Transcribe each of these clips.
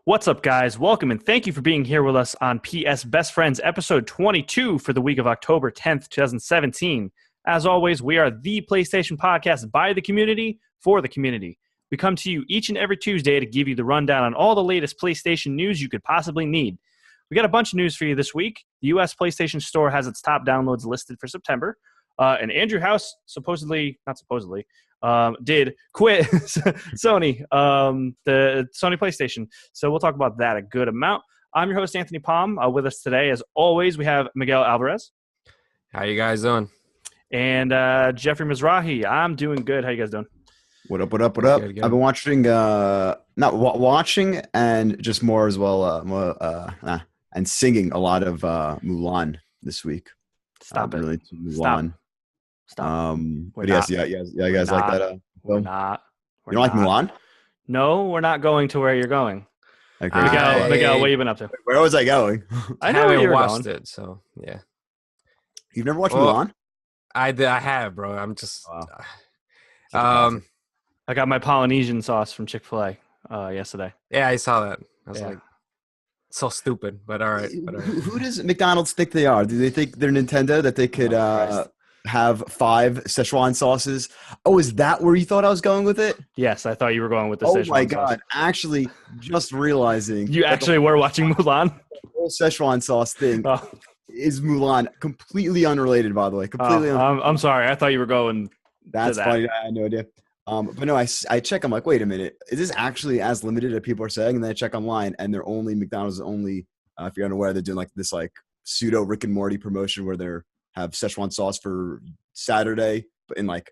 What's up, guys? Welcome and thank you for being here with us on PS Best Friends, episode 22 for the week of October 10th, 2017. As always, we are the PlayStation podcast by the community, for the community. We come to you each and every Tuesday to give you the rundown on all the latest PlayStation news you could possibly need. We got a bunch of news for you this week. The U.S. PlayStation Store has its top downloads listed for September. And Andrew House did quit Sony, the Sony PlayStation. So we'll talk about that a good amount. I'm your host, Anthony Palm. With us today, as always, we have Miguel Alvarez. How you guys doing? And Jeffrey Mizrahi. I'm doing good. How you guys doing? What up? Good. I've been watching, not watching, and just more as well, and singing a lot of Mulan this week. Stop it. Really Mulan. Stop. But yes, yeah, you guys like that? We're not. You don't like Mulan? No, we're not going to where you're going. Okay. Miguel, what have you been up to? Where was I going? I know where haven't you're watched going. it, so yeah. You've never watched Mulan? I have, bro. I'm just. Wow. I got my Polynesian sauce from Chick-fil-A yesterday. Yeah, I saw that. I was Yeah. like, so stupid, but all right. Who does McDonald's think they are? Do they think they're Nintendo, that they could have 5 Szechuan sauces? Oh, is that where you thought I was going with it? Yes, I thought you were going with the Oh Szechuan my sauce. God! Actually, just realizing You actually were watching Mulan? the whole Szechuan sauce thing Oh, is Mulan. Completely unrelated, by the way. Completely. I'm sorry. I thought you were going. That's that. funny. I had no idea. But no, I check. I'm like, wait a minute. Is this actually as limited as people are saying? And then I check online, and they're only McDonald's is only. If you're unaware, they're doing like this pseudo Rick and Morty promotion where they have Szechuan sauce for Saturday, but in like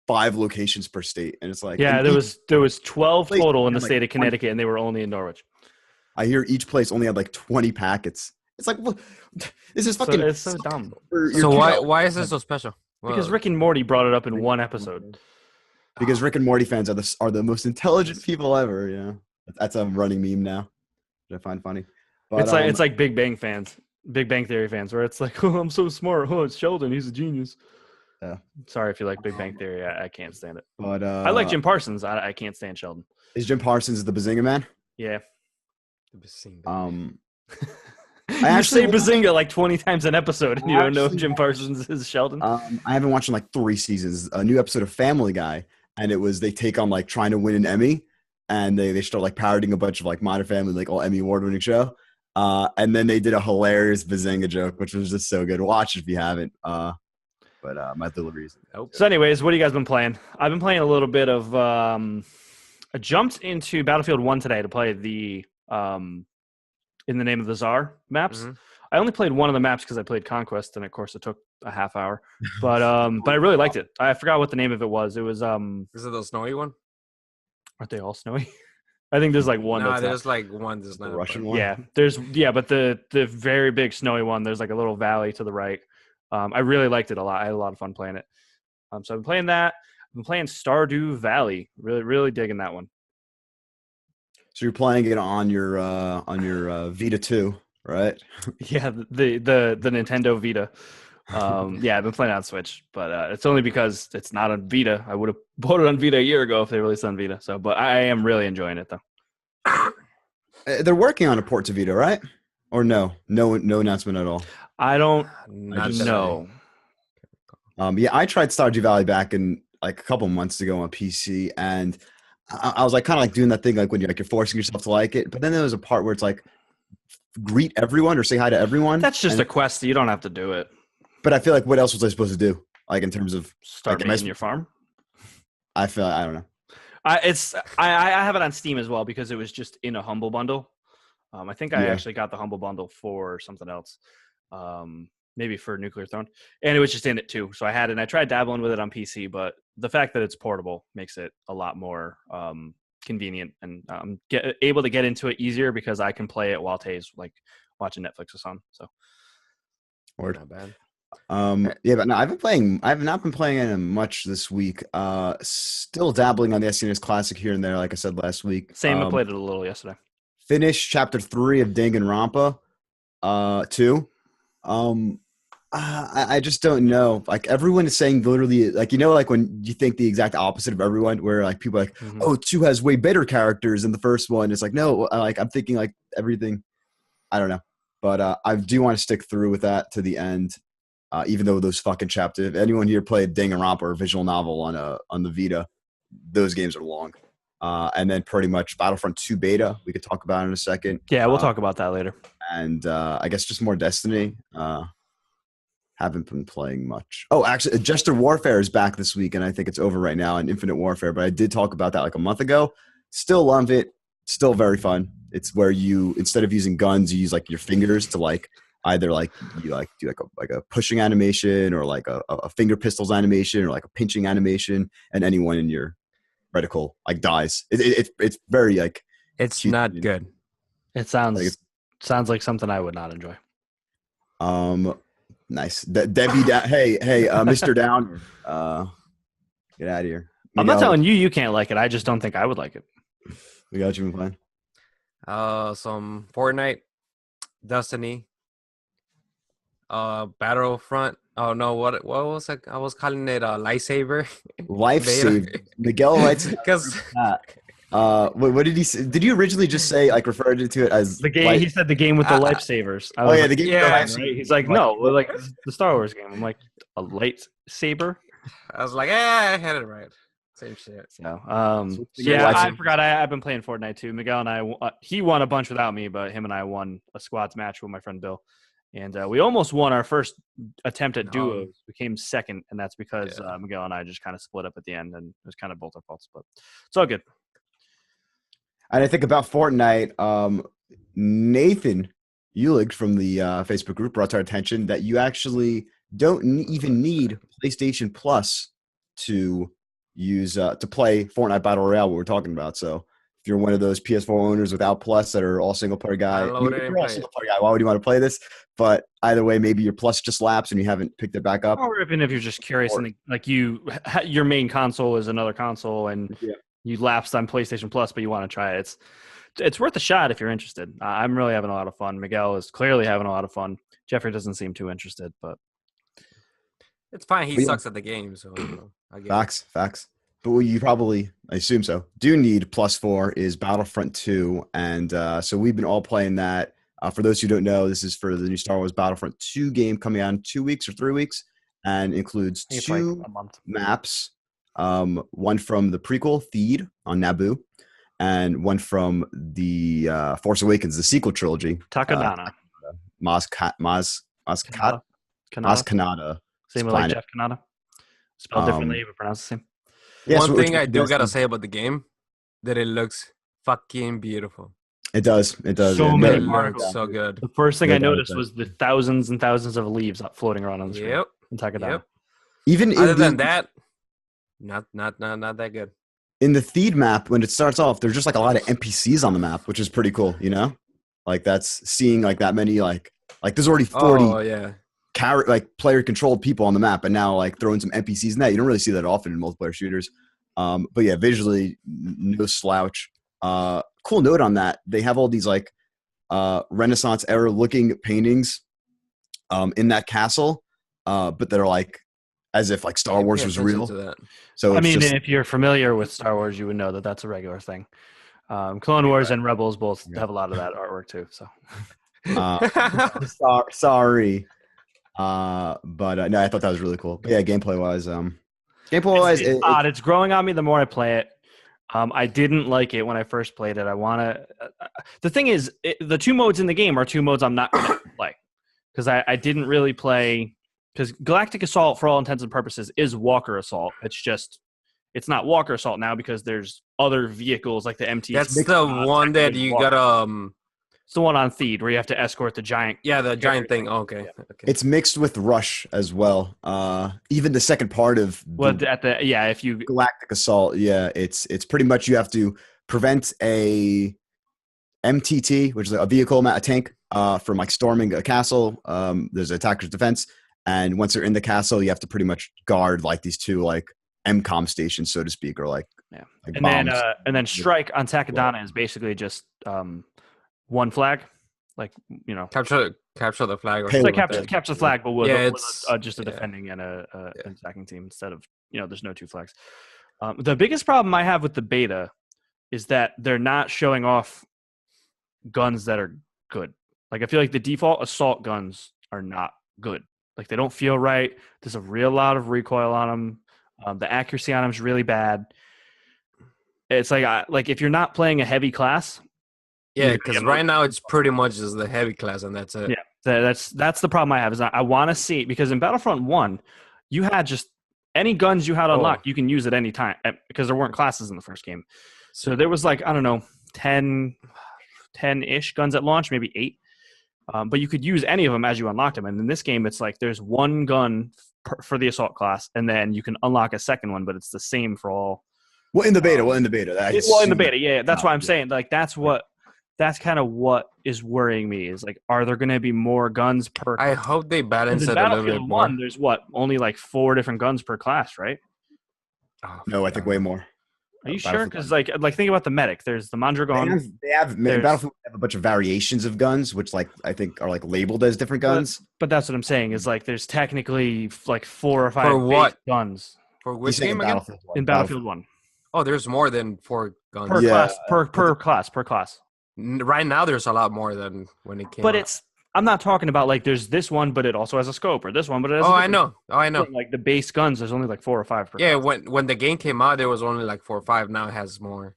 5 locations per state, and it's like Yeah, there was 12 place total in the had, like, state of Connecticut, and they were only in Norwich. I hear each place only had like 20 packets. It's like, what? This is fucking. It's so dumb. So why is this so special? Because Rick and Morty brought it up in one episode. Because Rick and Morty fans are the most intelligent people ever. You know, that's a running meme now. That I find funny. But, It's like Big Bang fans, Big Bang Theory fans, where it's like, oh, I'm so smart. Oh, it's Sheldon. He's a genius. Yeah. Sorry if you like Big Bang Theory. I can't stand it. But I like Jim Parsons. I can't stand Sheldon. Is Jim Parsons the Bazinga man? Yeah. I You actually say Bazinga like 20 times an episode, and you don't know if Jim Parsons is Sheldon. I haven't watched in like 3 seasons. A new episode of Family Guy, and they take on like trying to win an Emmy, and they start like parodying a bunch of like Modern Family, like all Emmy award winning show. And then they did a hilarious Bazinga joke, which was just so good. Watch it if you haven't. But my delivery is. So anyways, what have you guys been playing? I've been playing a little bit of I jumped into Battlefield 1 today to play the In the Name of the Czar maps. Mm-hmm. I only played one of the maps because I played Conquest, and of course it took a half hour. But I really liked it. I forgot what the name of it was. It was Is it the snowy one? aren't they all snowy? I think there's like one. No, that's there's not. like one that's not The Russian one? Yeah, but the very big snowy one, there's like a little valley to the right. I really liked it a lot. I had a lot of fun playing it. So I've been playing that. I've been playing Stardew Valley. Really, really digging that one. So you're playing it on your Vita 2, right? Yeah, the Nintendo Vita. Yeah, I've been playing it on Switch, but it's only because it's not on Vita. I would have bought it on Vita a year ago if they released it on Vita. So, but I am really enjoying it though. They're working on a port to Vita, right? Or no announcement at all. I don't Not know. Yeah, I tried Stardew Valley back in like a couple months ago on PC, and I was like kind of like doing that thing like when you're forcing yourself to like it. But then there was a part where it's like greet everyone or say hi to everyone. That's just a quest. You don't have to do it. But I feel like what else was I supposed to do? Like in terms of Start like, making your farm. I don't know. I have it on Steam as well because it was just in a Humble Bundle. I think I actually got the Humble Bundle for something else, maybe for Nuclear Throne, and it was just in it too. So I had it. And I tried dabbling with it on PC, but the fact that it's portable makes it a lot more convenient, and able to get into it easier because I can play it while Tay's like watching Netflix or something. So, Word. Not bad. Yeah, but no, I have not been playing it much this week. Still dabbling on the SNES Classic here and there, like I said last week. Same, I played it a little yesterday. Finished chapter 3 of Danganronpa 2. I just don't know. Like everyone is saying literally, like, you know, like when you think the exact opposite of everyone, where like people are like, oh, 2 has way better characters than the first one. It's like, no, like I'm thinking like everything. I don't know, but I do want to stick through with that to the end. Even though those fucking chapters, if anyone here played Danganronpa or visual novel on the Vita, those games are long. And then pretty much Battlefront 2 beta, we could talk about in a second. Yeah, we'll talk about that later. And I guess just more Destiny. Haven't been playing much. Oh, actually, Jester Warfare is back this week, and I think it's over right now in Infinite Warfare. But I did talk about that like a month ago. Still love it. Still very fun. It's where you, instead of using guns, you use like your fingers to like either like you like do like a pushing animation or like a finger pistols animation or like a pinching animation, and anyone in your reticle like dies. It's very like It's not good. It sounds like something I would not enjoy. Nice. Debbie, hey, Mr. Down, get out of here. I'm not telling you can't like it. I just don't think I would like it. We got you been playing. Some Fortnite, Destiny, Battlefront. Oh no, what was it? I was calling it Lifesaver. Lifesaver. Miguel writes because. What did he say? Did you originally just say like referred to it as the game? He said the game with the lifesavers. Oh yeah, the game. Yeah, with the lifesavers. He's like, no, like the Star Wars game. I'm like, a lightsaber. I was like, I had it right. Same shit. So, I forgot. I've been playing Fortnite too. Miguel and I, he won a bunch without me, but him and I won a squads match with my friend Bill, and we almost won our first attempt at duos. We came second, and that's because Miguel and I just kind of split up at the end, and it was kind of both our faults, but it's all good. And I think about Fortnite, Nathan Ulig from the Facebook group brought to our attention that you actually don't even need PlayStation Plus to use to play Fortnite Battle Royale, what we're talking about. So if you're one of those PS4 owners without Plus that are all single-player guys, why would you want to play this? But either way, maybe your Plus just lapsed and you haven't picked it back up. Or even if you're just curious, and like your main console is another console, and you lapsed on PlayStation Plus, but you want to try it. It's worth a shot if you're interested. I'm really having a lot of fun. Miguel is clearly having a lot of fun. Jeffrey doesn't seem too interested, but it's fine. He sucks at the game, so I guess. Facts. But what you probably, I assume so, do need Plus 4 is Battlefront 2, and so we've been all playing that. For those who don't know, this is for the new Star Wars Battlefront 2 game coming out in 2 weeks or 3 weeks, and includes 2 maps. One from the prequel Theed on Naboo, and one from the Force Awakens, the sequel trilogy. Takodana. Maz Kanata. Same with like Jeff Kanata. Spelled differently, but pronounced the same. Yeah, one thing I do gotta say about the game, that it looks fucking beautiful. It does. So many particles. So good. The first thing I noticed was the thousands and thousands of leaves floating around on the screen. In Takodana. Yep. Even other than that, not that good. In the Theed map, when it starts off, there's just like a lot of NPCs on the map, which is pretty cool, you know? Like that's seeing like that many like there's already 40 player controlled people on the map, and now like throwing some NPCs in that. You don't really see that often in multiplayer shooters. But yeah, visually no slouch. Cool note on that. They have all these like Renaissance era looking paintings in that castle, but they're like as if like Star Wars was real. So I mean, if you're familiar with Star Wars, you would know that that's a regular thing. Clone Wars and Rebels both have a lot of that artwork too. So sorry, but no, I thought that was really cool. But yeah, gameplay wise, it's odd. It's growing on me the more I play it. I didn't like it when I first played it. I want to. The thing is, the 2 modes in the game are 2 modes I'm not going to play because I didn't really play. Because Galactic Assault, for all intents and purposes, is Walker Assault. It's not Walker Assault now because there's other vehicles like the MT. That's the one that you got. It's the one on Theed where you have to escort the giant. Yeah, the giant thing. Oh, okay. It's mixed with Rush as well. Even the second part of if you Galactic Assault, it's pretty much you have to prevent a MTT, which is a vehicle, a tank, from like storming a castle. There's attacker's defense. And once they're in the castle, you have to pretty much guard like these 2 like MCOM stations, so to speak, or like and then strike on Takodana is basically just 1 flag. like Capture the flag or Hey, it's like something like capture the flag, but with, Yeah, with it's just a yeah. defending and an attacking team instead of there's no two flags. The biggest problem I have with the beta is that they're not showing off guns that are good. Like I feel like the default assault guns are not good. Like they don't feel right. There's a real lot of recoil on them. The accuracy on them is really bad. It's like if you're not playing a heavy class, Yeah, because right now it's pretty much just the heavy class, and that's it. Yeah, that's the problem I have. Is I want to see, because in Battlefront 1, you had just any guns you had unlocked, you can use at any time because there weren't classes in the first game. So there was like, I don't know, 10-ish guns at launch, maybe 8. But you could use any of them as you unlocked them. And in this game, it's like there's one gun for the assault class, and then you can unlock a second one, but it's the same for all. Well, in the beta. Yeah. That's why I'm saying, like, that's kind of what is worrying me, is like, are there going to be more guns per I hope they balance it a little bit more. Battlefield 1, there's only like 4 different guns per class, right? No, I think way more. Are you sure? Because like think about the medic. There's the Mondragon. They have Battlefield have a bunch of variations of guns, which like I think are like labeled as different guns. But that's what I'm saying, is like there's technically like 4 or 5 For what? guns. For which game again? In Battlefield 1. Oh, there's more than 4 guns. Per class. Right now, there's a lot more than when it came out. But I'm not talking about like there's this one, but it also has a scope, or this one, but it has I know. Like the base guns, there's only like 4 or 5 per class. when the game came out, there was only like 4 or 5. Now it has more,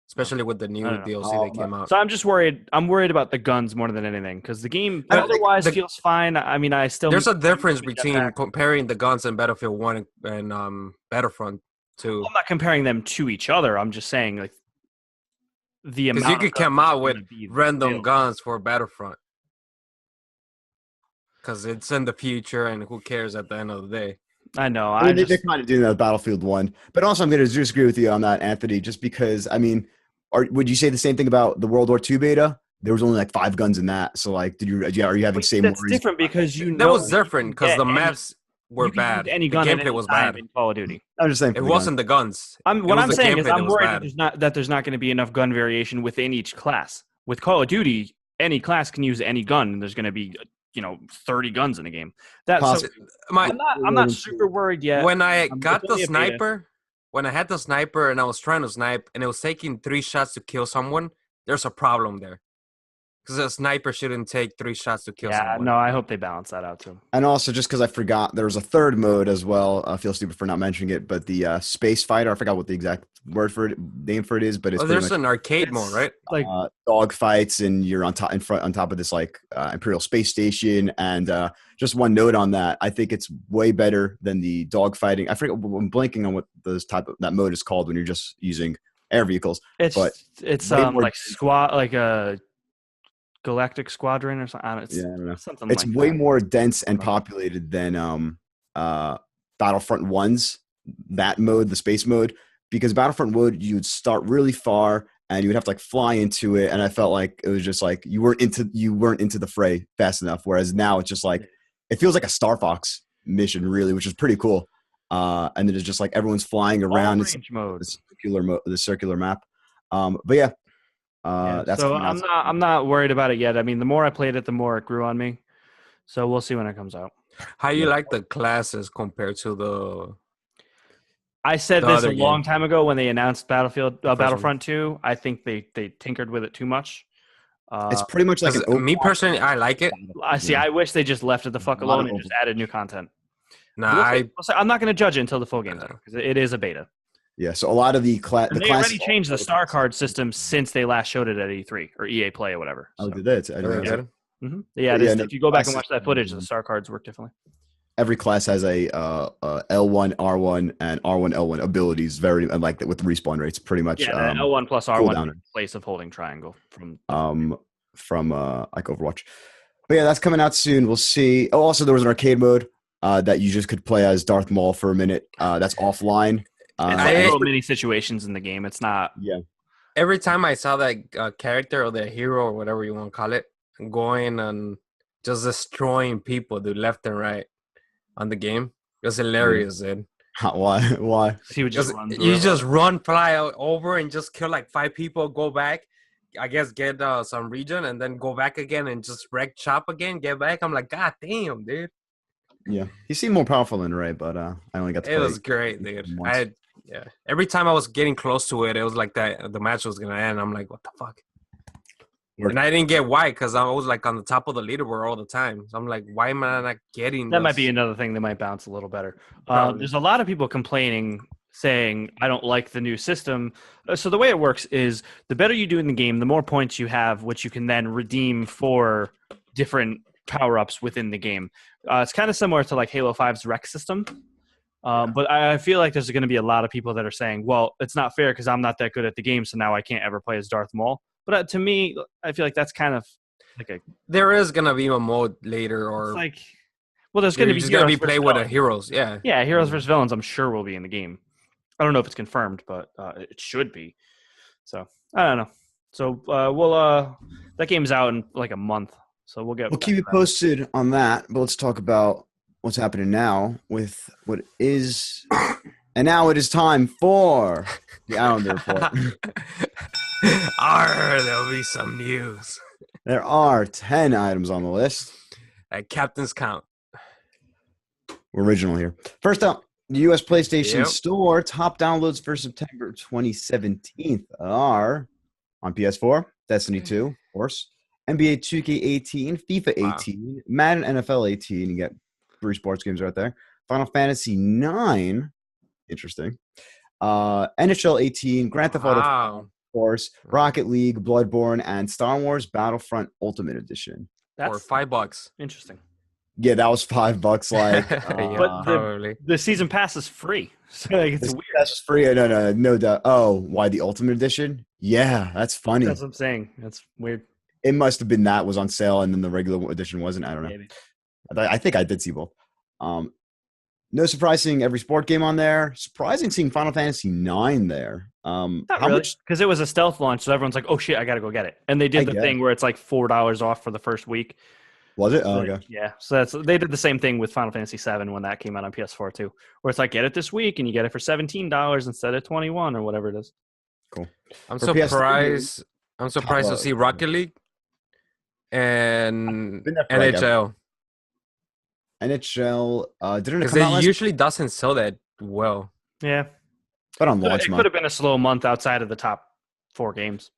especially with the new DLC that came out. So I'm just worried. I'm worried about the guns more than anything, because the game otherwise feels fine. I mean, there's a difference between comparing the guns in Battlefield 1 and Battlefront 2. I'm not comparing them to each other. I'm just saying, like, the amount. Because you could come out with random guns for Battlefront, because it's in the future, and who cares at the end of the day? I know. They're kind of doing that with Battlefield 1. But also, I'm going to disagree with you on that, Anthony, just because, I mean, would you say the same thing about the World War II beta? There was only like 5 guns in that. So, like, are you having the same worries? That's different because that was different because the maps were bad. Any gun the gameplay was bad in Call of Duty. I'm just saying it wasn't the guns. What I'm saying is I'm worried that there's not going to be enough gun variation within each class. With Call of Duty, any class can use any gun, and there's going to be 30 guns in a game. I'm not super worried yet. When I got the sniper, when I had the sniper and I was trying to snipe and it was taking 3 shots to kill someone, there's a problem there. Because a sniper shouldn't take 3 shots to kill someone. No, I hope they balance that out too. And also, just because I forgot, there was a third mode as well. I feel stupid for not mentioning it, but the Space Fighter, I forgot what the exact name for it is, but it's there's an arcade mode, right? Like dog fights, and you're on top of this like Imperial Space Station. And just one note on that, I think it's way better than the dog fighting. I forget, I'm blanking on what that mode is called when you're just using air vehicles. It's like squad, like a Galactic Squadron or something. I don't know. Something it's way more dense and populated than Battlefront 1's that mode, the space mode, because Battlefront mode you would start really far and you would have to like fly into it, and I felt like it was just like you weren't into the fray fast enough. Whereas now it's just like it feels like a Star Fox mission, really, which is pretty cool. And then it's just like everyone's flying around. It's the circular map. But yeah. So I'm not worried about it yet. I mean, the more I played it, the more it grew on me. So we'll see when it comes out. How you like the classes compared to the? I said this a long time ago when they announced Battlefront 2. I think they tinkered with it too much. It's pretty much like me personally, I like it. I wish they just left it the fuck alone and just added new content. I'm not going to judge it until the full game's out, because it is a beta. Yeah, so a lot of they already changed the star card system since they last showed it at E3 or EA Play or whatever. Oh, did they? If you go back and watch that footage, the star cards work differently. Every class has a L1, R1, and R1, L1 abilities, very like that with the respawn rates, pretty much. Yeah, L1 plus R1 in place of holding triangle from like Overwatch. But yeah, that's coming out soon. We'll see. Oh, also there was an arcade mode that you just could play as Darth Maul for a minute. That's offline. It's like many situations in the game. It's not. Yeah. Every time I saw that character or the hero or whatever you want to call it going and just destroying people, dude, left and right on the game, it was hilarious, dude. Why? He would just run, fly over, and just kill like 5 people, go back, I guess get some region and then go back again and just wreck chop again, get back. I'm like, God damn, dude. Yeah, he seemed more powerful than Ray, but I only got to It play was great, dude. once. Every time I was getting close to it, it was like that the match was gonna end. I'm like, what the fuck? And I didn't get why, because I was like on the top of the leaderboard all the time. So I'm like, why am I not getting That this? might be another thing that might bounce a little better. Probably. There's a lot of people complaining, saying, I don't like the new system. So the way it works is the better you do in the game, the more points you have, which you can then redeem for different power-ups within the game. It's kind of similar to like Halo 5's rec system. But I feel like there's going to be a lot of people that are saying, well, it's not fair because I'm not that good at the game, so now I can't ever play as Darth Maul. But to me, I feel like that's kind of like there is going to be a mode later, or like, well, there's going to be just going to be play with the heroes. Yeah. Yeah, heroes versus villains, I'm sure will be in the game. I don't know if it's confirmed, but it should be. So I don't know. So we'll that game's out in like a month, so we'll keep you posted on that. But let's talk about what's happening now with what is, and now it is time for the Islander report. There'll be some news. There are 10 items on the list. At Captain's count. Original here. First up, the U.S. PlayStation Store top downloads for September 2017 are on PS4, Destiny 2, of course, NBA 2K18, FIFA 18, Madden NFL 18. You get 3 sports games right there. Final Fantasy 9, interesting. NHL 18, Grand Theft Auto 5, of course, Rocket League, Bloodborne, and Star Wars Battlefront Ultimate Edition. That's $5. Interesting. Yeah, that was $5. Like, but probably the season pass is free, so like, it's weird. That's free. No doubt. Oh, why the Ultimate Edition? Yeah, that's funny. That's what I'm saying. That's weird. It must have been that was on sale, and then the regular edition wasn't. I don't know. Maybe. I think I did see both. No surprise seeing every sport game on there. Surprising seeing Final Fantasy 9 there. Not really, because it was a stealth launch, so everyone's like, "Oh shit, I gotta go get it." And they did the thing where it's like $4 off for the first week. Was it? Oh, okay. Yeah, so they did the same thing with Final Fantasy 7 when that came out on PS4 too, where it's like get it this week and you get it for $17 instead of 21 or whatever it is. Cool. I'm surprised to see Rocket League and NHL. NHL didn't it because come out it usually doesn't sell that well. Yeah, but on launch it could have been a slow month outside of the top 4 games.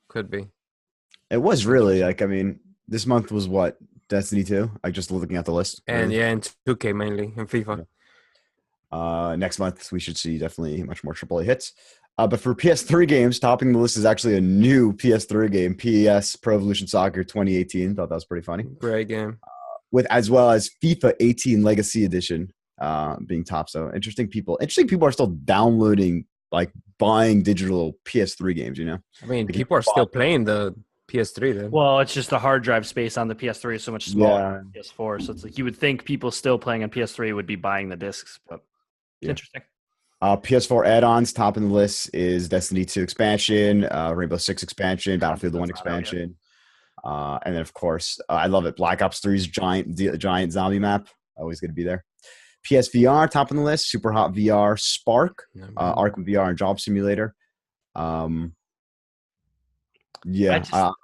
Could be. It was really like, I mean, this month was what, Destiny 2? Like just looking at the list. And and 2K mainly and FIFA. Yeah. Next month we should see definitely much more AAA hits. But for PS3 games, topping the list is actually a new PS3 game, PES Pro Evolution Soccer 2018. Thought that was pretty funny. Great game. With as well as FIFA 18 Legacy Edition being top. So interesting people are still downloading, like buying digital PS3 games, you know? I mean, people are still playing the PS3 then. Well, it's just the hard drive space on the PS3 is so much smaller than PS4. So it's like you would think people still playing on PS3 would be buying the discs, but it's interesting. PS4 add-ons, top in the list is Destiny 2 expansion, Rainbow Six expansion, Battlefield 1 expansion. And then, of course, I love it. Black Ops 3's giant zombie map. Always going to be there. PSVR, top on the list. Super Hot VR, Spark, Arkham VR, and Job Simulator. I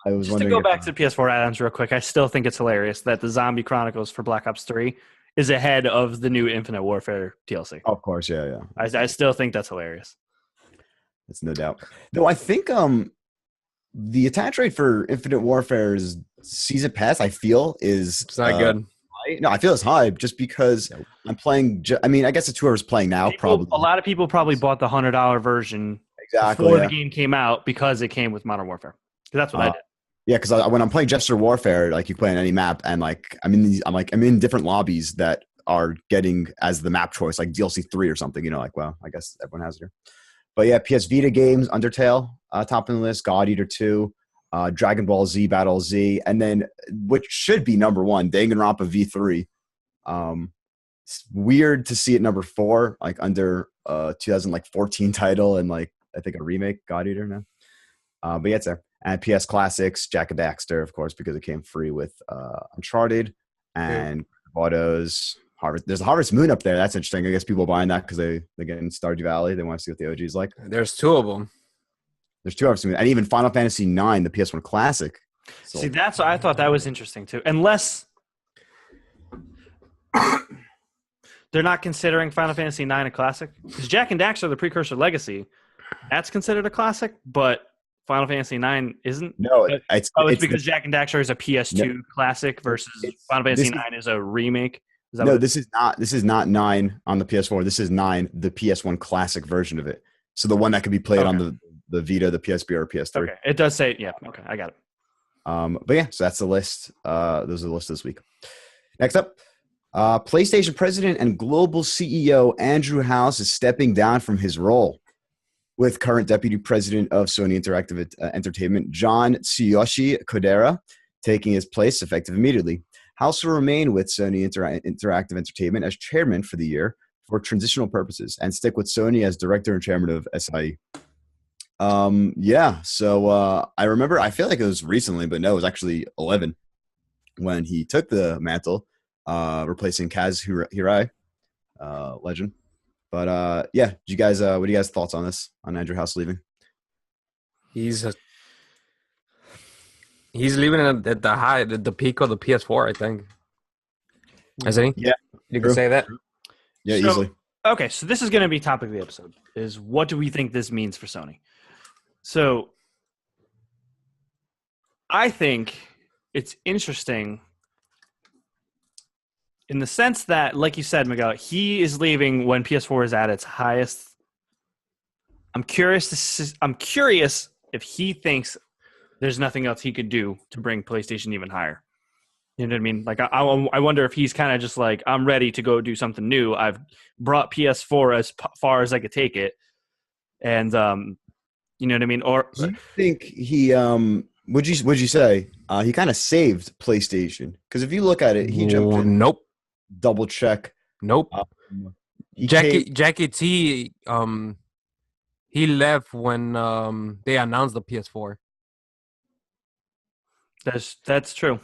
was wondering. To go back to the PS4 add-ons real quick, I still think it's hilarious that the Zombie Chronicles for Black Ops 3 is ahead of the new Infinite Warfare DLC. Of course, yeah. I still think that's hilarious. That's no doubt. Though I think the attach rate for Infinite Warfare's season pass, I feel, is it's not good. No, I feel it's high just because I'm playing. I guess it's whoever's playing now. Probably a lot of people probably bought the $100 version before the game came out because it came with Modern Warfare. Because that's what I did. Yeah, because when I'm playing Jester Warfare, like you play on any map, and like I'm in different lobbies that are getting as the map choice, like DLC 3 or something. You know, like well, I guess everyone has it here. But yeah, PS Vita games, Undertale, top of the list, God Eater 2, Dragon Ball Z, Battle Z, and then which should be number 1, Danganronpa V3. It's weird to see it number 4, like under 2014 title and like I think a remake, God Eater now. But yeah, it's there. And PS Classics, Jack and Daxter, of course, because it came free with Uncharted and Autos. There's a Harvest Moon up there. That's interesting. I guess people are buying that because they're getting Stardew Valley. They want to see what the OG is like. There's 2 of them. There's 2 hours, and even Final Fantasy IX, the PS1 Classic. See, that's I thought that was interesting too. Unless they're not considering Final Fantasy IX a classic, because Jack and Daxter, the precursor Legacy, that's considered a classic, but Final Fantasy IX isn't. No, it's because Jack and Daxter is a PS2 classic versus Final Fantasy IX is a remake. This is not 9 on the PS4. This is 9, the PS1 classic version of it. So the one that could be played on the Vita, the PSP, or PS3. Okay, it does say, yeah. Okay, I got it. But yeah, so that's the list. Those are the list this week. Next up, PlayStation president and global CEO Andrew House is stepping down from his role, with current deputy president of Sony Interactive Entertainment, John Tsuyoshi Kodera, taking his place effective immediately. House will remain with Sony Interactive Entertainment as chairman for the year for transitional purposes and stick with Sony as director and chairman of SIE. So I remember, I feel like it was recently, but no, it was actually 11 when he took the mantle, replacing Kaz Hirai, legend. But what do you guys thoughts on this, on Andrew House leaving? He's leaving at the peak of the PS4, I think. Isn't he? Yeah. You can say that? Yeah, easily. Okay, so this is going to be topic of the episode, is what do we think this means for Sony? So I think it's interesting in the sense that, like you said, Miguel, he is leaving when PS4 is at its highest. I'm curious if he thinks there's nothing else he could do to bring PlayStation even higher. You know what I mean? Like, I wonder if he's kind of just like, I'm ready to go do something new. I've brought PS4 as far as I could take it. And, you know what I mean? Or do you think he, would you say he kind of saved PlayStation? Because if you look at it, he jumped in. Nope. Double check. Nope. Jackie T, he left when they announced the PS4. That's true.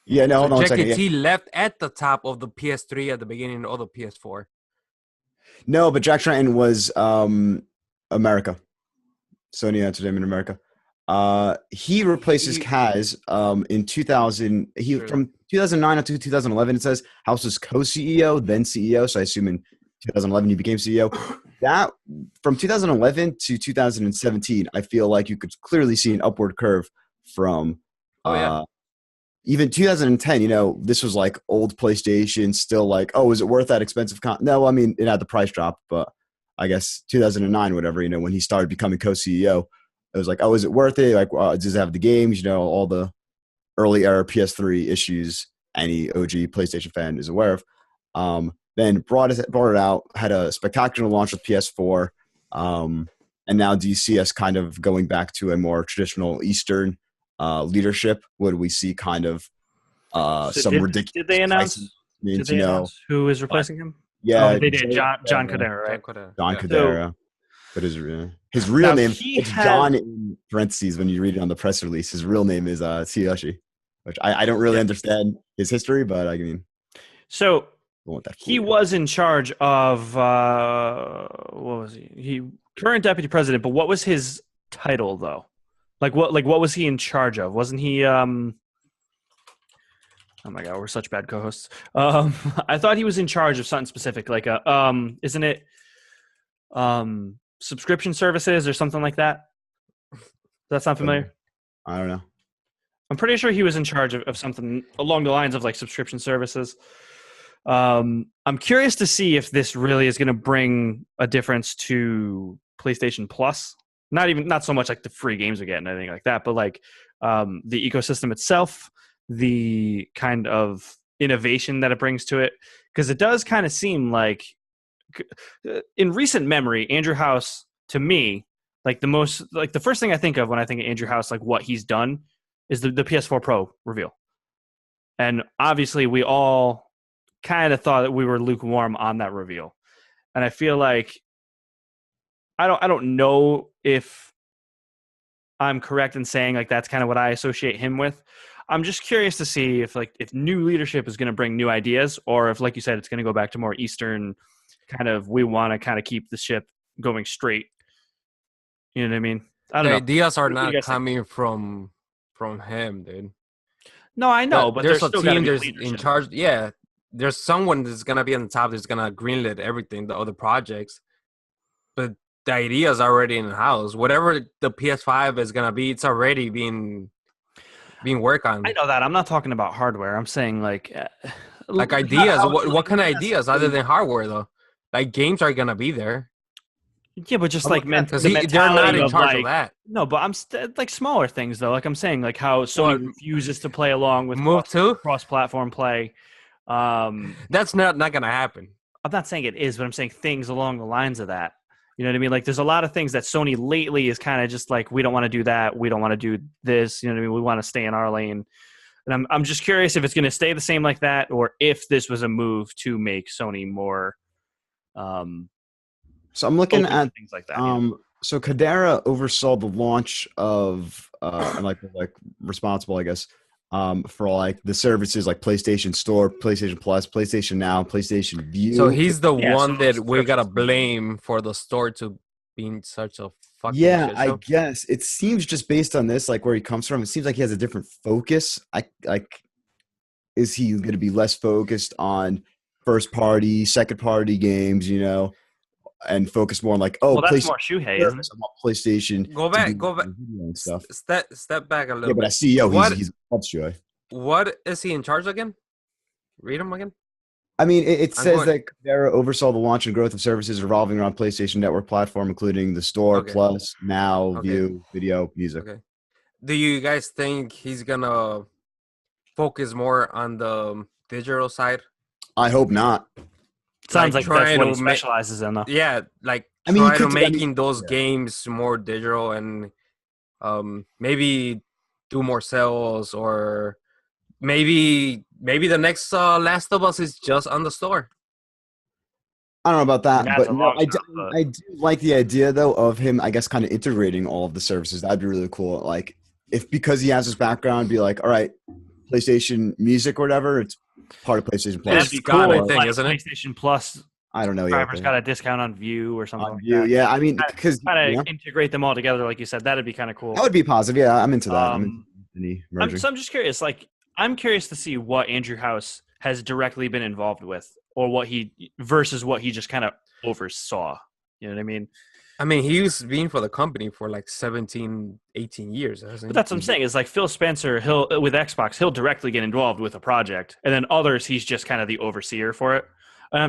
Yeah, no, hold on Jackie T left at the top of the PS3 at the beginning of the PS4. No, but Jack Tratton was America. Sony Entertainment America. He replaces Kaz in 2000. From 2009 to 2011, it says House was co-CEO, then CEO. So I assume in 2011 he became CEO. That from 2011 to 2017, I feel like you could clearly see an upward curve from even 2010. You know, this was like old PlayStation, still like, oh, is it worth that expensive? No, I mean, it had the price drop, but I guess 2009, whatever, you know, when he started becoming co-CEO, it was like, oh, is it worth it? Like, does it have the games? You know, all the early era PS3 issues any OG PlayStation fan is aware of. Then brought it out, had a spectacular launch with PS4, and now do you see us kind of going back to a more traditional Eastern leadership? Would we see kind of some ridiculous? Did they announce? Who is replacing him? Yeah, they did. John Kodera, right? John Kodera. But his real name is John in parentheses when you read it on the press release. His real name is Tsuyoshi, which I don't really understand his history, but I mean. So he was in charge of what was he? Current deputy president, but what was his title though? Like what was he in charge of? Wasn't he? Oh my God, we're such bad co-hosts. I thought he was in charge of something specific, like isn't it subscription services or something like that? Does that sound familiar? I don't know. I'm pretty sure he was in charge of something along the lines of like subscription services. I'm curious to see if this really is going to bring a difference to PlayStation Plus. Not so much like the free games we get and anything like that, but like the ecosystem itself, the kind of innovation that it brings to it. Because it does kind of seem like, in recent memory, Andrew House, to me, like the first thing I think of when I think of Andrew House, like what he's done, is the PS4 Pro reveal. And obviously we all kind of thought that we were lukewarm on that reveal. And I feel like I don't know if I'm correct in saying like that's kind of what I associate him with. I'm just curious to see if new leadership is going to bring new ideas, or if, like you said, it's going to go back to more Eastern kind of, we want to kind of keep the ship going straight. You know what I mean? I The don't know. ideas are What do you not guys think? coming from him, dude. No, I know, but There's there's a still got to team. be There's in leadership. charge. Yeah, there's someone that's gonna be on the top. That's gonna greenlit everything, the other projects. But the idea is already in house. Whatever the PS5 is gonna be, it's already being worked I on. know that. I'm not talking about hardware. I'm saying like Like how, ideas. how What kind of looking at ideas other something- than hardware though? Like games are gonna be there yeah, but just I'm like looking at because the they're not mentality in of charge like of that. no, but like smaller things though. Like I'm saying, like how Sony What, refuses to play along with move to? cross-platform play. That's not gonna happen. I'm not saying it is, but I'm saying things along the lines of that. You know what I mean? Like there's a lot of things that Sony lately is kind of just like, we don't want to do that. We don't want to do this. You know what I mean? We want to stay in our lane. And I'm just curious if it's going to stay the same like that, or if this was a move to make Sony more. So I'm looking open to at things like that. You know? So Kadera oversaw the launch of and like responsible, I guess, for like the services like PlayStation Store, PlayStation Plus, PlayStation Now, PlayStation View. So he's the Yeah, one so that we gotta subscriptions. blame for the store to being such a fucking Yeah, shit I show. guess it seems just based on this, like where he comes from, it seems like he has a different focus. Is he going to be less focused on first party, second party games, you know, and focus more on like, oh, Well, that's PlayStation more Shuhei, isn't it? service, I want PlayStation Go to back, do go back. video and stuff. Step back a Yeah, little but bit. as CEO, What he's joy. what is he in charge again? Read him again. I mean, it I'm says going- that Kadera oversaw the launch and growth of services revolving around PlayStation Network platform, including the Store, Okay. Plus, Now, Okay. View, Video, Music. Okay. Do you guys think he's gonna focus more on the digital side? I hope not. Sounds like that's trying what he to make- specializes in, though. Yeah, like I mean, you try to could do- I mean, making those yeah. games more digital and maybe do more sales, or maybe the next Last of Us is just on the store. I don't know about that, That's but a no, long I shot, do, but- I do like the idea though of him, I guess, kind of integrating all of the services. That'd be really cool. Like, if because he has his background, be like, all right, PlayStation Music or whatever, it's part of PlayStation Plus. That'd be Skyline cool. If, thing, like, isn't it? PlayStation Plus I don't know yet. subscribers got a discount on View or something On like View, that. yeah. I mean, because Kind of integrate them all together, like you said. That'd be kind of cool. that would be positive. Yeah, I'm into that. I'm Um, into any merging. I'm just curious. Like, I'm curious to see what Andrew House has directly been involved with, or what he versus what he just kind of oversaw. You know what I mean? I mean, he's been for the company for like 17, 18 years, hasn't But he? that's what I'm saying. Is like Phil Spencer, he'll with Xbox, he'll directly get involved with a project, and then others, he's just kind of the overseer for it.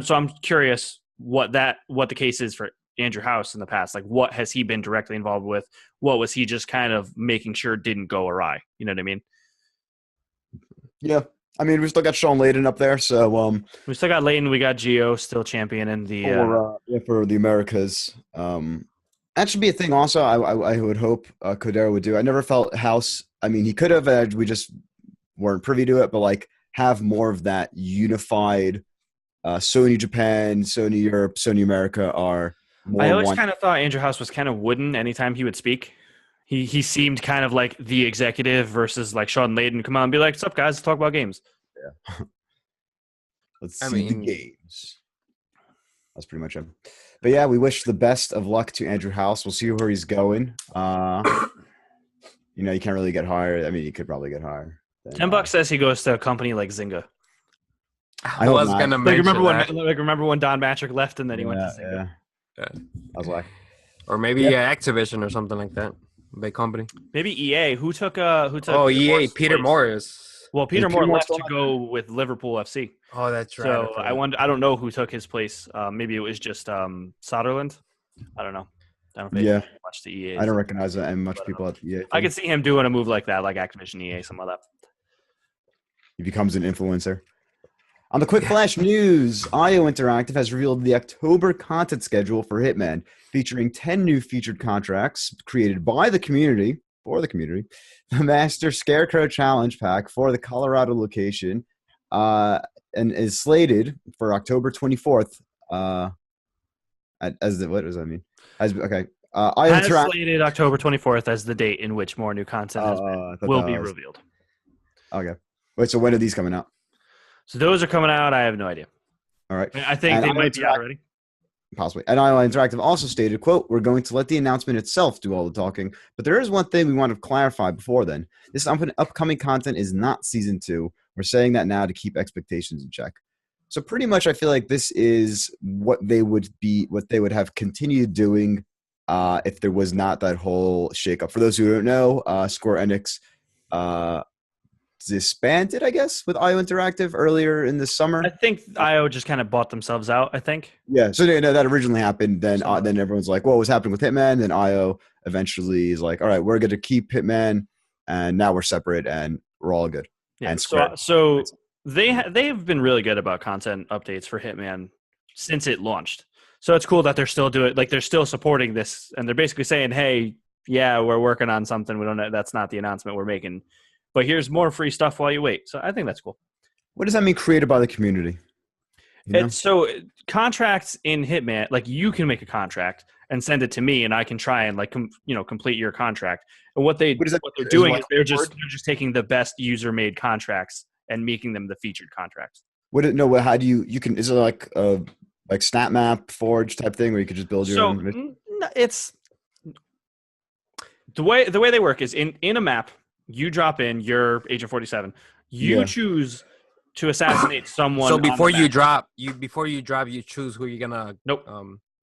So I'm curious what the case is for Andrew House in the past. Like, what has he been directly involved with? What was he just kind of making sure didn't go awry? You know what I mean? Yeah, I mean, we still got Sean Layden up there, so We still got Layton. We got Gio still champion in the. for the Americas, that should be a thing. Also, I would hope Kodera would do. I never felt House. I mean, he could have. We just weren't privy to it, but like have more of that unified. Sony Japan, Sony Europe, Sony America are. More I always one. kind of thought Andrew House was kind of wooden anytime he would speak. He seemed kind of like the executive versus like Sean Layden. Come on, be like, "What's up, guys? Let's talk about games." Let's I see the mean- games. That's pretty much it. But yeah, we wish the best of luck to Andrew House. We'll see where he's going. You can't really get higher. I mean, you could probably get higher. $10 says he goes to a company like Zynga. I hope was not. gonna Like mention remember when Don Matrick left and then he went to Zynga. Yeah. I was like, or maybe Activision or something like that, big company. Maybe EA. Who took Oh, Peter EA, Moore's Peter place? Morris. Well, Peter Peter Moore Moore's left to still go with Liverpool FC. Oh, that's right. So forgot. I don't know who took his place. Maybe it was just Soderland. I don't know. I don't Yeah. watch the EA. I don't recognize that and much people at EA. I could see him doing a move like that, like Activision, EA, some of that. He becomes an influencer. On the Quick Flash News, IO Interactive has revealed the October content schedule for Hitman, featuring 10 new featured contracts created by the community, for the community, the Master Scarecrow Challenge Pack for the Colorado location, and is slated for October 24th. What does that mean? IO Has Interactive. slated October 24th as the date in which more new content will be revealed. Okay. Wait, so when are these coming out? So those are coming out. I have no idea. All right. I think And they IO might be out Interactive- already. Possibly. And IO Interactive also stated, quote, "We're going to let the announcement itself do all the talking, but there is one thing we want to clarify before then. This upcoming content is not season 2. We're saying that now to keep expectations in check." So pretty much I feel like this is what they would have continued doing if there was not that whole shakeup. For those who don't know, Square Enix disbanded, I guess, with IO Interactive earlier in the summer. I think IO just kind of bought themselves out, I think. Yeah, so that originally happened. Then everyone's like, "Well, what's happening with Hitman?" Then IO eventually is like, "All right, we're going to keep Hitman, and now we're separate, and we're all good." Yeah, and so they've been really good about content updates for Hitman since it launched. So it's cool that they're still doing, like, they're still supporting this, and they're basically saying, "Hey, yeah, we're working on something. We don't know, that's not the announcement we're making, but here's more free stuff while you wait." So I think that's cool. What does that mean? Created by the community. So contracts in Hitman, like, you can make a contract and send it to me, and I can try and complete your contract. And what they're doing is they're just taking the best user-made contracts and making them the featured contracts. How do you can? Is it like a Snap Map Forge type thing where you could just build your own? It's the way they work is in a map. You drop in your Agent 47. You choose to assassinate someone. So before you drop, you choose who you're gonna. Nope.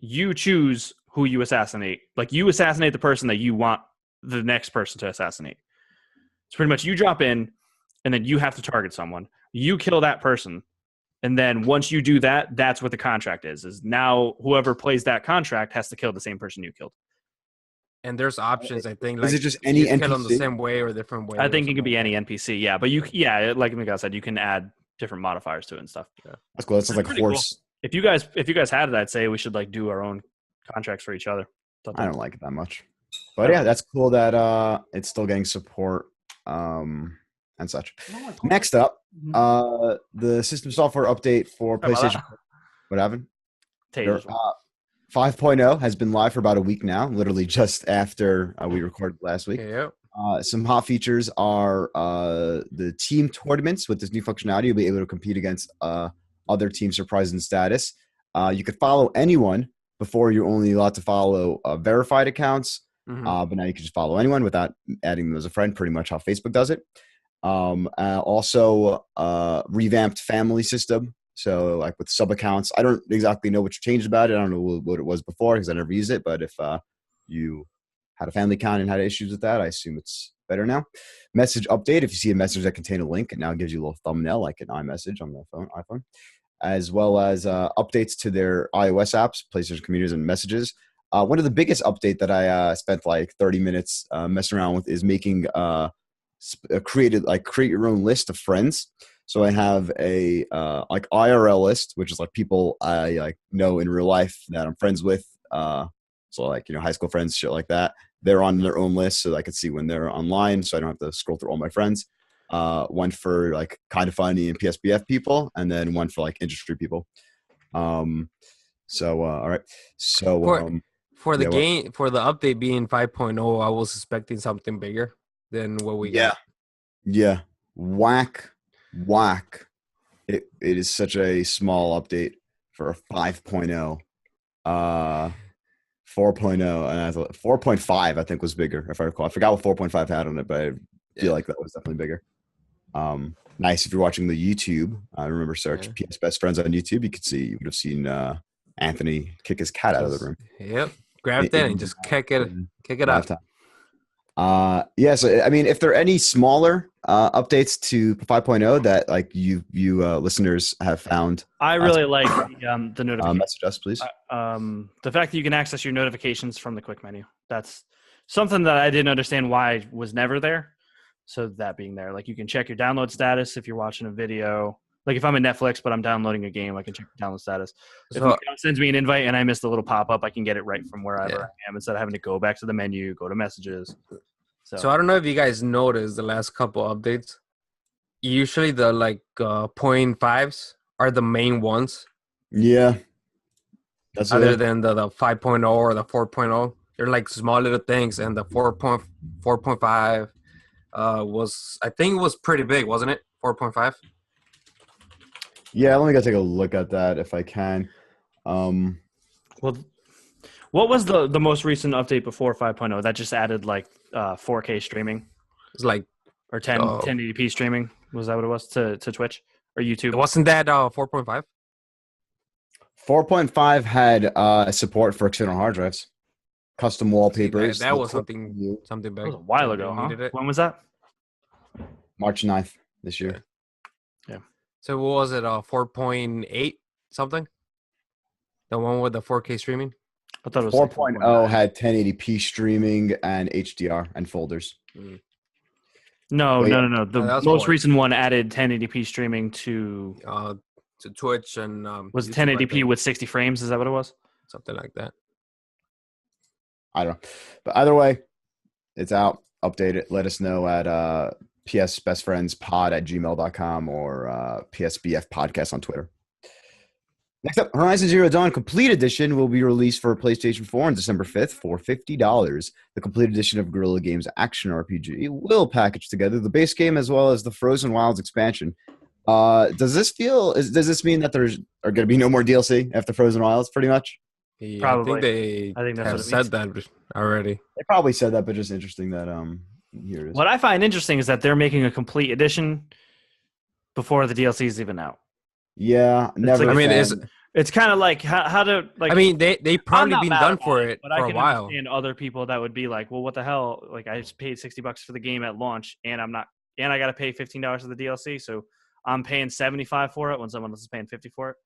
You choose who you assassinate. Like, you assassinate the person that you want the next person to assassinate. It's pretty much you drop in, and then you have to target someone. You kill that person, and then once you do that, that's what the contract is. Is now whoever plays that contract has to kill the same person you killed. And there's options, I think. Like, is it just any NPC? Kill them the same way or different way? I think it could be any NPC, yeah. But like Miguel said, you can add different modifiers to it and stuff. Yeah. That's cool. That's like horse. Cool. If you guys had it, I'd say we should do our own contracts for each other. I don't like it that much, but yeah, that's cool that it's still getting support and such. Next up, the system software update for PlayStation. What happened? 5.0 has been live for about a week now, literally just after we recorded last week. Yeah. Some hot features are the team tournaments. With this new functionality, you'll be able to compete against other teams, surprise and status. You could follow anyone. Before, you're only allowed to follow verified accounts, but now you can just follow anyone without adding them as a friend, pretty much how Facebook does it. Also, revamped family system. So, like with sub accounts, I don't exactly know what's changed about it. I don't know what it was before because I never used it. But if you had a family account and had issues with that, I assume it's better now. Message update. If you see a message that contains a link, it now gives you a little thumbnail like an iMessage on the iPhone. As well as updates to their iOS apps, PlayStation Communities and Messages. One of the biggest update that I spent like 30 minutes messing around with is making create your own list of friends. So I have a IRL list, which is like people I know in real life that I'm friends with. So high school friends, shit like that. They're on their own list, so I can see when they're online, so I don't have to scroll through all my friends. One for kind of funny and PSBF people, and then one for industry people. All right. So for the update being 5.0, I was expecting something bigger than what we got. Yeah. Whack. It is such a small update for a 5.0. 4.0 and I thought 4.5 I think was bigger if I recall. I forgot what 4.5 had on it, but I feel like that was definitely bigger. Nice. If you're watching the YouTube, I remember search PS Best Friends on YouTube. You would have seen Anthony kick his cat out of the room. Yep. Grab it and just kick it out. So I mean, if there are any smaller updates to 5.0 that you listeners have found, I really like the notifications. Message us, please. The fact that you can access your notifications from the quick menu. That's something that I didn't understand why was never there. So that being there, you can check your download status if you're watching a video. If I'm in Netflix but I'm downloading a game, I can check the download status. If it sends me an invite and I missed a little pop-up, I can get it right from wherever I am instead of having to go back to the menu, go to messages. So I don't know if you guys noticed the last couple updates. Usually the 0.5s are the main ones. Yeah. Other than the 5.0 or the 4.0. They're small little things, and the 4.5 was pretty big, wasn't it? 4.5. Yeah, let me go take a look at that if I can. Well, what was the most recent update before 5.0? That just added like 4K streaming It's like or 1080p streaming. Was that what it was to Twitch or YouTube? wasn't that 4.5? 4.5 had support for external hard drives, custom wallpapers. That was something That back. was a while ago, huh? When was that? March 9th this year. Yeah. So what was it? 4.8 something? The one with the 4K streaming? I thought it was 4.0 had 1080p streaming and HDR and folders. No. The most recent one added 1080p streaming to Twitch and was YouTube, 1080p with 60 frames. Is that what it was? something like that. I don't know. But either way, it's out. Update it. Let us know at psbestfriendspod@gmail.com or PSBF Podcast on Twitter. Next up, Horizon Zero Dawn Complete Edition will be released for PlayStation 4 on December 5th for $50. The Complete Edition of Guerrilla Games Action RPG will package together the base game as well as the Frozen Wilds expansion. Does this mean that there's are going to be no more DLC after Frozen Wilds, pretty much? Yeah, Probably. I think that's have what it said that already. They probably said that, but just interesting that here it is. What I find interesting is that they're making a complete edition before the DLC is even out. Yeah, never. like- I mean, It's kind of like how to like. I mean, they probably I'm not been mad done about for it but for I a can while. understand other people that would be like, well, what the hell? Like, I just paid $60 for the game at launch, and I got to pay $15 for the DLC, so I'm paying $75 for it when someone else is paying $50 for it.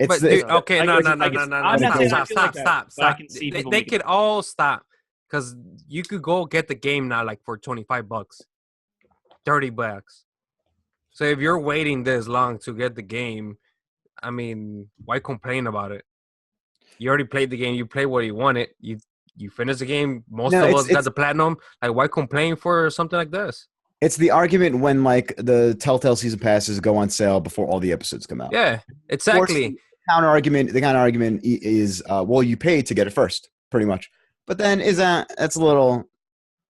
But dude, okay, I no, guess- I guess- I'm not saying I feel like that, but I stop. can see They people making could all stop because you could go get the game now, like for $25, $30. So if you're waiting this long to get the game, I mean, why complain about it? You already played the game. You played what you wanted. You finished the game. Most of us got the platinum. Like, why complain for something like this? It's the argument when like the Telltale season passes go on sale before all the episodes come out. Yeah, exactly. The counter argument is, well, you paid to get it first, pretty much. But then that's a little,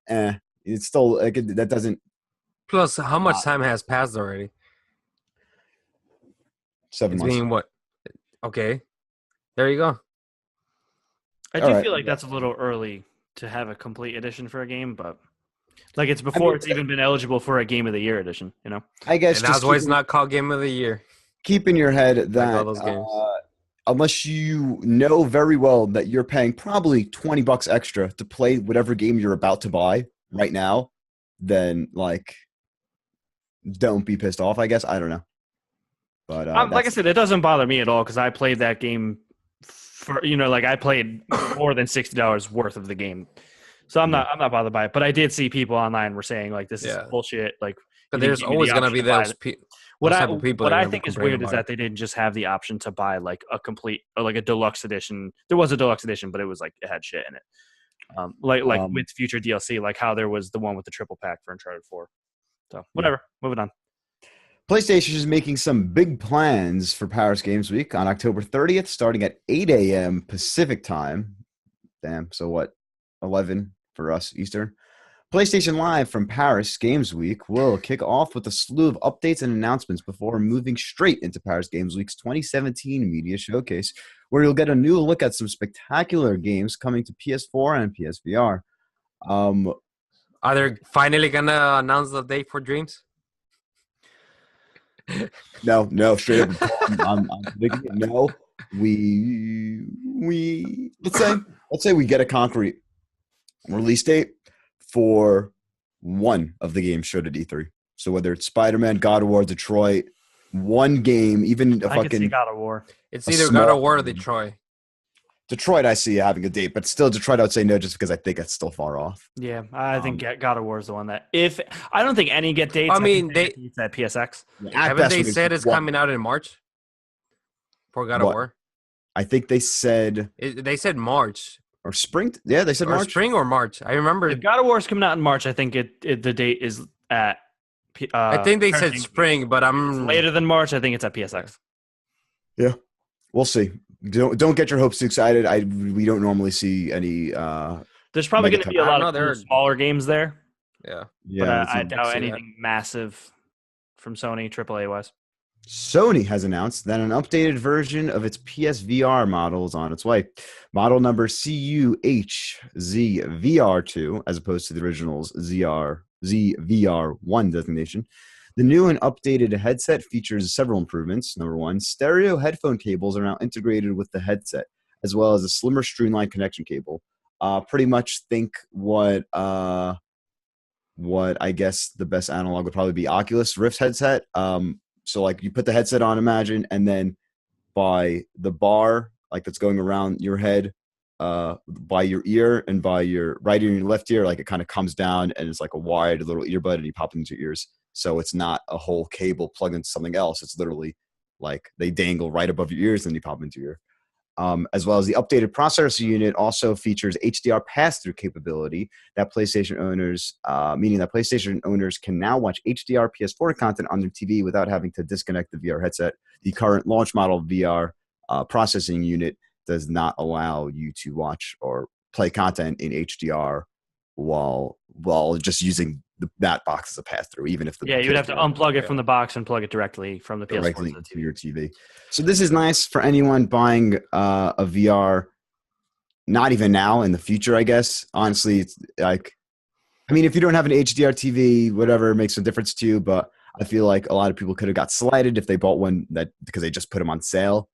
it's still like that doesn't. Plus, how much time has passed already? 7 It's months. been what? Okay, there you go. I do feel like that's a little early to have a complete edition for a game, but like it's before it's even been eligible for a Game of the Year edition, you know? I guess And that's why it's not called Game of the Year. Keep in your head that all those games. Unless you know very well that you're paying probably $20 extra to play whatever game you're about to buy right now, then like don't be pissed off, I guess. I don't know. But like I said, it doesn't bother me at all because I played that game for I played more than $60 worth of the game, so I'm not bothered by it. But I did see people online were saying like this is bullshit. Like, but there's always gonna be those people. What I think is weird is that they didn't just have the option to buy like a complete or like a deluxe edition. There was a deluxe edition, but it was like it had shit in it. Like with future DLC, like how there was the one with the triple pack for Uncharted 4. So whatever, moving on. PlayStation is making some big plans for Paris Games Week on October 30th, starting at 8 a.m. Pacific time. Damn, so what? 11 for us Eastern. PlayStation Live from Paris Games Week will kick off with a slew of updates and announcements before moving straight into Paris Games Week's 2017 media showcase, where you'll get a new look at some spectacular games coming to PS4 and PSVR. Are they finally gonna announce the date for Dreams? No, straight up. I'm thinking no. We let's say we get a concrete release date for one of the games showed at E3. So whether it's Spider-Man, God of War, Detroit, one game, even I can see God of War. It's either God of War or Detroit. Detroit, I see having a date, but still Detroit, I would say no, just because I think it's still far off. Yeah, I think God of War is the one that I don't think any get dates. I mean, it's at PSX. Haven't they said it's coming out in March for God of War? I think they said they said March or spring. Yeah, they said March. Spring or March. I remember. If God of War is coming out in March, I think the date is at. I think they said spring, but I'm later than March. I think it's at PSX. Yeah, we'll see. Don't get your hopes too excited. We don't normally see any. There's probably going to be a lot of smaller games there. Yeah, but I doubt anything massive from Sony AAA wise. Sony has announced that an updated version of its PSVR model is on its way. Model number CUHZVR2, as opposed to the original's ZVR1 designation. The new and updated headset features several improvements. Number one, stereo headphone cables are now integrated with the headset, as well as a slimmer streamlined connection cable. Pretty much think what I guess the best analog would probably be Oculus Rift headset. So like you put the headset on, imagine, and then by the bar like that's going around your head, by your ear and by your right ear and your left ear, like it kind of comes down and it's like a wide little earbud and you pop it into your ears. So it's not a whole cable plugged into something else. It's literally like they dangle right above your ears and you pop into your ear. As well as the updated processor unit also features HDR pass-through capability that PlayStation owners, meaning that PlayStation owners can now watch HDR PS4 content on their TV without having to disconnect the VR headset. The current launch model VR processing unit does not allow you to watch or play content in HDR while just using that box as a pass-through, even if the you'd have to unplug it from the box and plug it directly from the PS4 to your TV. So this is nice for anyone buying a VR. Not even now, in the future, I guess. Honestly, it's like, I mean, if you don't have an HDR TV, whatever, it makes a difference to you. But I feel like a lot of people could have got slighted if they bought one because they just put them on sale,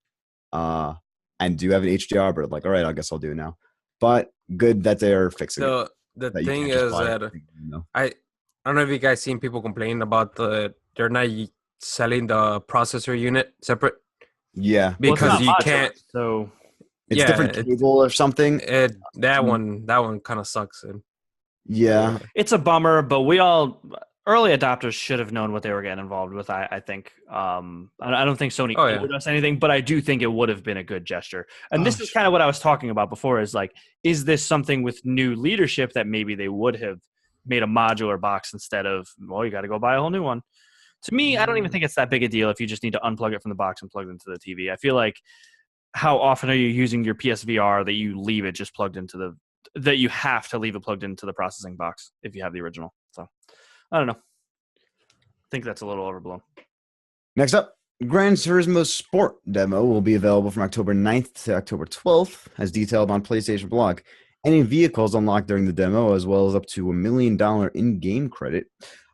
and do have an HDR. But like, all right, I guess I'll do it now. But good that they're fixing it. The thing is that I don't know if you guys seen people complaining about they're not selling the processor unit separate. Yeah, because you can't. So it's different cable or something. That one kind of sucks. Yeah, it's a bummer, but early adopters should have known what they were getting involved with. I think. I don't think Sony owed us anything, but I do think it would have been a good gesture. And this is kind of what I was talking about before. Is like, is this something with new leadership that maybe they would have made a modular box instead of, well, you got to go buy a whole new one. To me, I don't even think it's that big a deal if you just need to unplug it from the box and plug it into the TV. I feel like, how often are you using your PSVR that you leave it just plugged into that you have to leave it plugged into the processing box if you have the original? So I don't know. I think that's a little overblown. Next up, Gran Turismo Sport demo will be available from October 9th to October 12th, as detailed on PlayStation blog. Any vehicles unlocked during the demo, as well as up to $1 million in-game credit,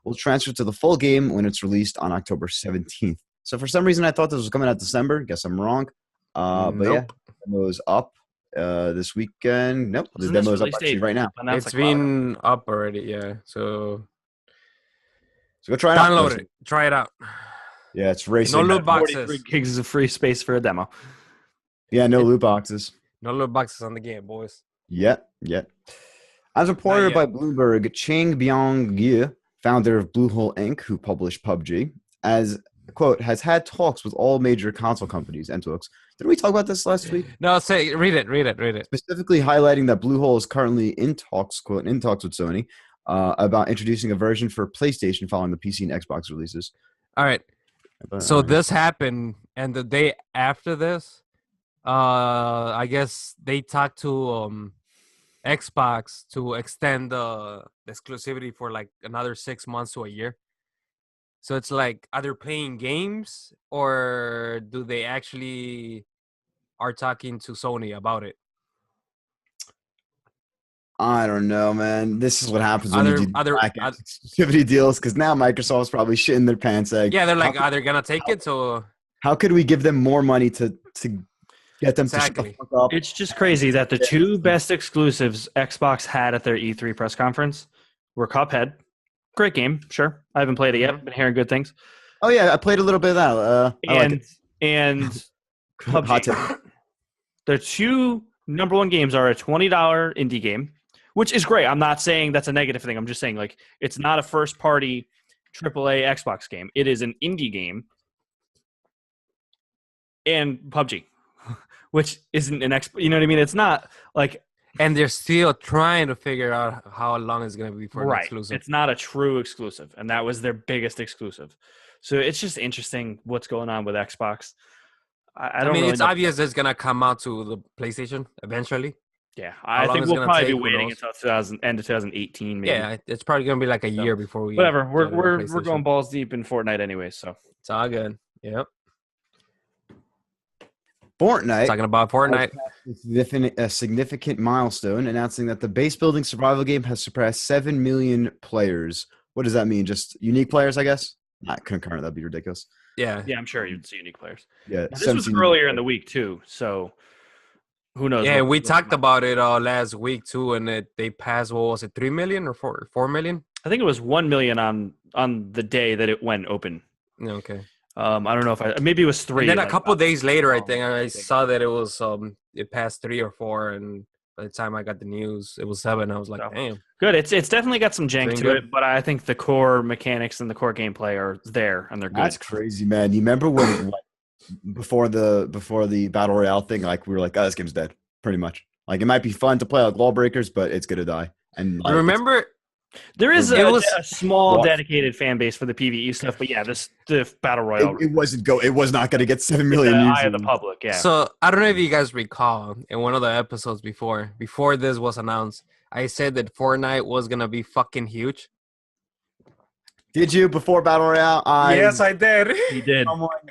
will transfer to the full game when it's released on October 17th. So for some reason, I thought this was coming out December. Guess I'm wrong. But yeah, the demo is up this weekend. Nope, the demo is up actually right now. It's been up already, yeah. So go try it out. Download it. Try it out. Yeah, it's racing. No loot boxes. 43 gigs of free space for a demo. Yeah, no loot boxes. No loot boxes on the game, boys. Yeah. As reported by Bloomberg, Chang Byung-gye, founder of Bluehole Inc., who published PUBG, as, quote, has had talks with all major console companies, end quotes. Did we talk about this last week? No, read it. Specifically highlighting that Bluehole is currently in talks, quote, with Sony about introducing a version for PlayStation following the PC and Xbox releases. All right. So this happened, and the day after this, I guess they talked to Xbox to extend the exclusivity for like another 6 months to a year. So it's like, are they playing games, or do they actually are talking to Sony about it? I don't know, man. This is what happens when you do exclusivity deals, because now Microsoft's probably shitting their pants egg. Yeah, they're like, are they going to take it? So how could we give them more money to get them to shut the fuck up? It's just crazy that the two best exclusives Xbox had at their E3 press conference were Cuphead. Great game, sure. I haven't played it yet. Been hearing good things. Oh yeah, I played a little bit of that. And PUBG. Their two number one games are a $20 indie game, which is great. I'm not saying that's a negative thing. I'm just saying, like, it's not a first-party AAA Xbox game. It is an indie game. And PUBG, which isn't an you know what I mean? It's not like... And they're still trying to figure out how long it's going to be for an exclusive. It's not a true exclusive, and that was their biggest exclusive. So it's just interesting what's going on with Xbox. I mean, really it's obvious it's going to come out to the PlayStation eventually. Yeah, I think we'll probably be waiting until end of 2018 maybe. Yeah, it's probably going to be like a year before we... Whatever, we're going balls deep in Fortnite anyway, so. It's all good. Yep. Fortnite. Talking about Fortnite. A significant milestone, announcing that the base building survival game has surpassed 7 million players. What does that mean? Just unique players, I guess? Not concurrent. That'd be ridiculous. Yeah. Yeah, I'm sure you'd see unique players. Yeah, Now, this was earlier in the week too, so who knows? Yeah, we talked about it last week too, and they passed. What was it? 3 million or 4 million? I think it was 1 million on the day that it went open. Okay. I don't know if maybe it was 3. And then a couple days later, I think I saw that it was it passed 3 or 4, and by the time I got the news, it was 7. I was like, damn. Good. It's definitely got some jank to it, but I think the core mechanics and the core gameplay are there, and they're good. That's crazy, man. You remember when before the battle royale thing, like we were like, oh, this game's dead, pretty much. Like it might be fun to play like Lawbreakers, but it's gonna die. And like, remember. There is a small dedicated fan base for the PvE stuff, but yeah, the battle royale. It was not going to get 7 million. In the eye of the public, yeah. So I don't know if you guys recall in one of the episodes before this was announced, I said that Fortnite was gonna be fucking huge. Did you before battle royale? Yes, I did. He did.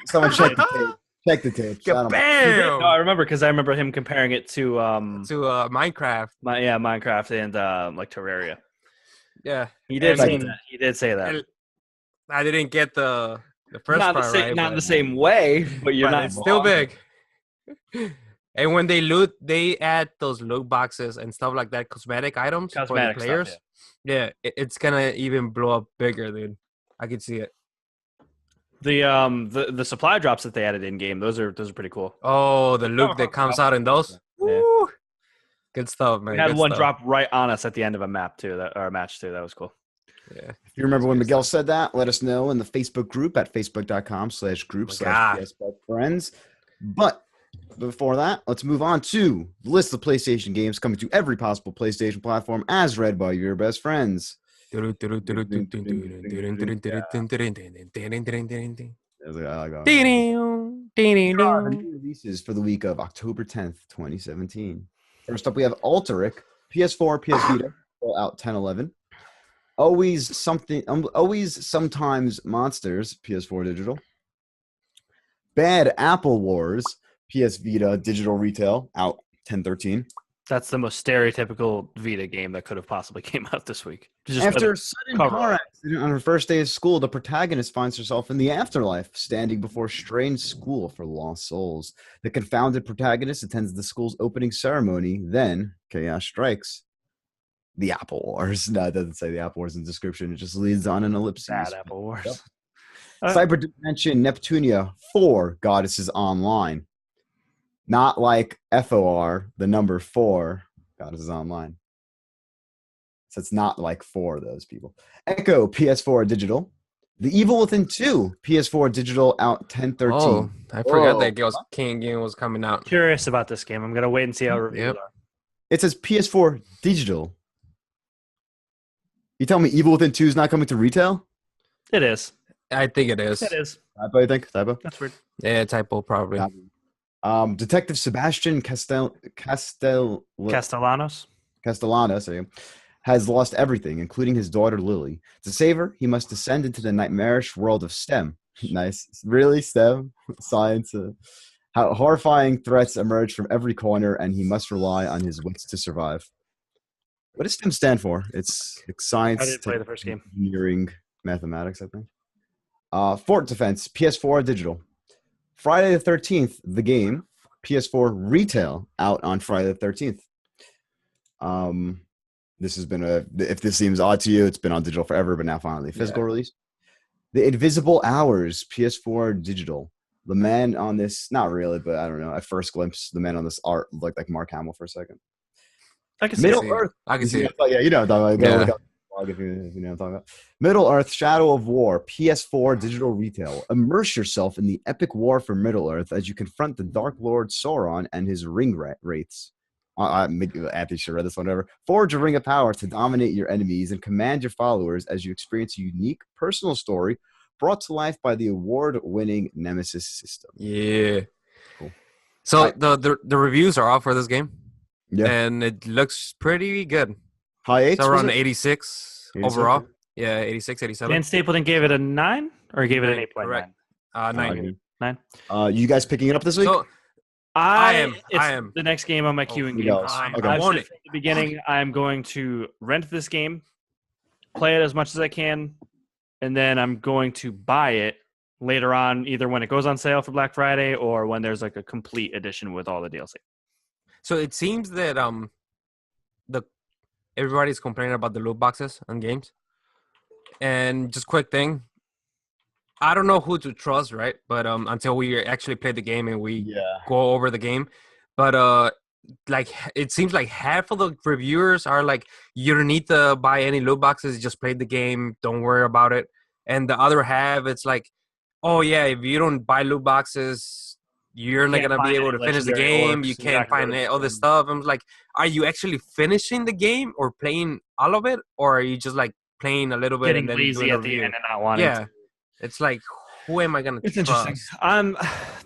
Someone check the tape. Check the tape. Bam! No, I remember because I remember him comparing it to Minecraft. Minecraft and like Terraria. Yeah, he did say that. He did say that. I didn't get the first not part right. Not in the same way, but you're not. It's still big. And when they add those loot boxes and stuff like that, cosmetic items for the players. Stuff, yeah, it's gonna even blow up bigger, dude. I could see it. The supply drops that they added in game, those are pretty cool. Oh, the loot that comes out in those. Yeah. Woo! Good stuff, man. We had one drop right on us at the end of a match too. That was cool. Yeah. If you remember when Miguel said that, let us know in the Facebook group at facebook.com/group/PSBestFriends. But before that, let's move on to the list of PlayStation games coming to every possible PlayStation platform as read by your best friends. Releases for the week of October 10th, 2017. First up, we have Alteric, PS4, PS Vita, out 10/11. Always Sometimes Monsters, PS4 digital. Bad Apple Wars, PS Vita digital retail, out 10/13. That's the most stereotypical Vita game that could have possibly came out this week. After a sudden car accident on her first day of school, the protagonist finds herself in the afterlife, standing before a strange school for lost souls. The confounded protagonist attends the school's opening ceremony. Then, chaos strikes. The Apple Wars. No, it doesn't say the Apple Wars in the description. It just leads on an ellipsis. Bad Apple Wars. Yep. Cyber Dimension Neptunia 4 Goddesses Online. Not like FOR, the number 4 Goddesses Online. So it's not like 4 of those people. Echo PS4 digital. The Evil Within 2 PS4 digital out 10/13. Oh, I forgot that King game was coming out. Curious about this game. I'm gonna wait and see how reviews are. It says PS4 digital. You tell me Evil Within 2 is not coming to retail? It is. I think it is. It is. Typo, you think? Typo? That's weird. Yeah, typo probably. Detective Sebastian Castellanos has lost everything, including his daughter Lily. To save her, he must descend into the nightmarish world of STEM. Nice. Really, STEM? Science. How horrifying threats emerge from every corner, and he must rely on his wits to survive. What does STEM stand for? It's science, I didn't play the first game. Engineering, mathematics, I think. Fort Defense, PS4 digital. Friday the 13th, the game, PS4 retail, out on Friday the 13th. This has been if this seems odd to you, it's been on digital forever, but now finally physical release. The Invisible Hours, PS4 digital. The man on this, not really, but I don't know. At first glimpse, the man on this art looked like Mark Hamill for a second. I can Middle see Earth. I can see it. Yeah, you know what I'm talking about. If you know what I'm talking about. Middle Earth, Shadow of War, PS4 digital retail. Immerse yourself in the epic war for Middle Earth as you confront the Dark Lord Sauron and his ring wraiths. Anthony should read this one over. Forge a ring of power to dominate your enemies and command your followers as you experience a unique personal story brought to life by the award-winning Nemesis system. Yeah. Cool. So the reviews are out for this game. Yeah. And it looks pretty good. High 8s? It's around 86 overall. Yeah, 86, 87. Dan Stapleton gave it a 9? Or he gave it an 8.9? Correct. 9. 9. You guys picking it up this week? So I am. The next game on my queuing who game. knows? I'm- Okay. I I've want said it. from the beginning, I'm going to rent this game, play it as much as I can, and then I'm going to buy it later on, either when it goes on sale for Black Friday or when there's like a complete edition with all the DLC. So it seems that everybody's complaining about the loot boxes on games. And just quick thing, I don't know who to trust, right? But until we actually play the game and we go over the game, but like it seems like half of the reviewers are like, you don't need to buy any loot boxes, just play the game, don't worry about it. And the other half, it's like, oh yeah, if you don't buy loot boxes, you're not gonna be able to finish the game. You can't find all this stuff. I'm like, are you actually finishing the game or playing all of it, or are you just like playing a little bit Getting and then lazy doing a at the review? end and not wanting to. It's like, who am I gonna It's trust? interesting.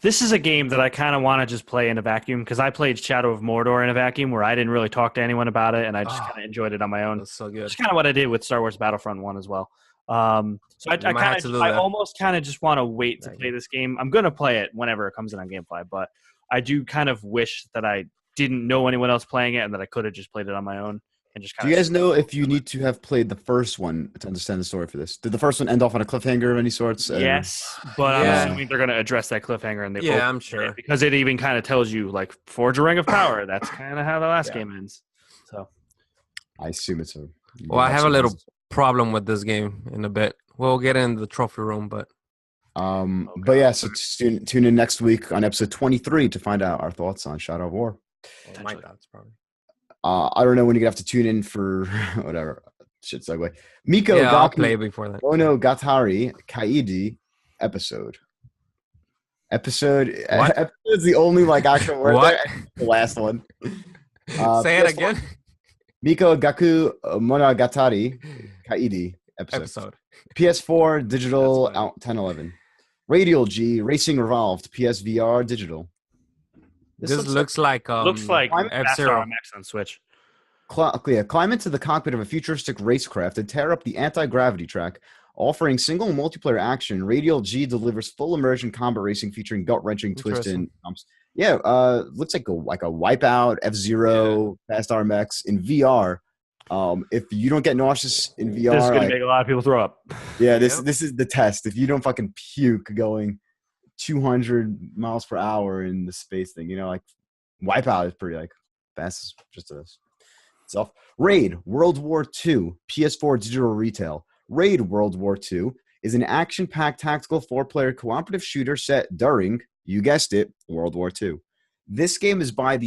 This is a game that I kind of want to just play in a vacuum because I played Shadow of Mordor in a vacuum where I didn't really talk to anyone about it and I just kind of enjoyed it on my own. That's so good. That's kind of what I did with Star Wars Battlefront 1 as well. So I almost kind of just want to wait to play this game. I'm going to play it whenever it comes in on GameFly, but I do kind of wish that I didn't know anyone else playing it and that I could have just played it on my own. And just Do you guys know if you need to have played the first one to understand the story for this? Did the first one end off on a cliffhanger of any sorts? Yes, but I'm assuming they're going to address that cliffhanger in the I'm sure. because it even kind of tells you like Forge a Ring of Power. That's kind of how the last game ends. So I assume it's a. Well, I have a little problem with this game in a bit. We'll get into the trophy room, but but yeah, so tune in next week on episode 23 to find out our thoughts on Shadow of War. my thoughts probably. I don't know when you're gonna have to tune in for whatever. Shit segue. Miko I'll play before that. Gatari Kaidi episode. Episode's the only like actual word there. The last one. Say it again. Miko Gaku Monogatari Kaidi episode. PS4 digital out 10/11. Radial G Racing Revolved PSVR digital. This looks like F-Zero Max on Switch. Climb into the cockpit of a futuristic racecraft and tear up the anti-gravity track. Offering single multiplayer action, Radial G delivers full immersion combat racing featuring gut-wrenching twists and bumps. Looks like a Wipeout, F-Zero, Fast RMX in VR. If you don't get nauseous in VR, this is going to make a lot of people throw up. Yeah, this is the test. If you don't fucking puke going 200 miles per hour in the space thing, like Wipeout is pretty like fast just as itself. Raid World War II PS4 digital retail. Raid World War II is an action-packed tactical 4-player cooperative shooter set during, you guessed it, World War II. This game is by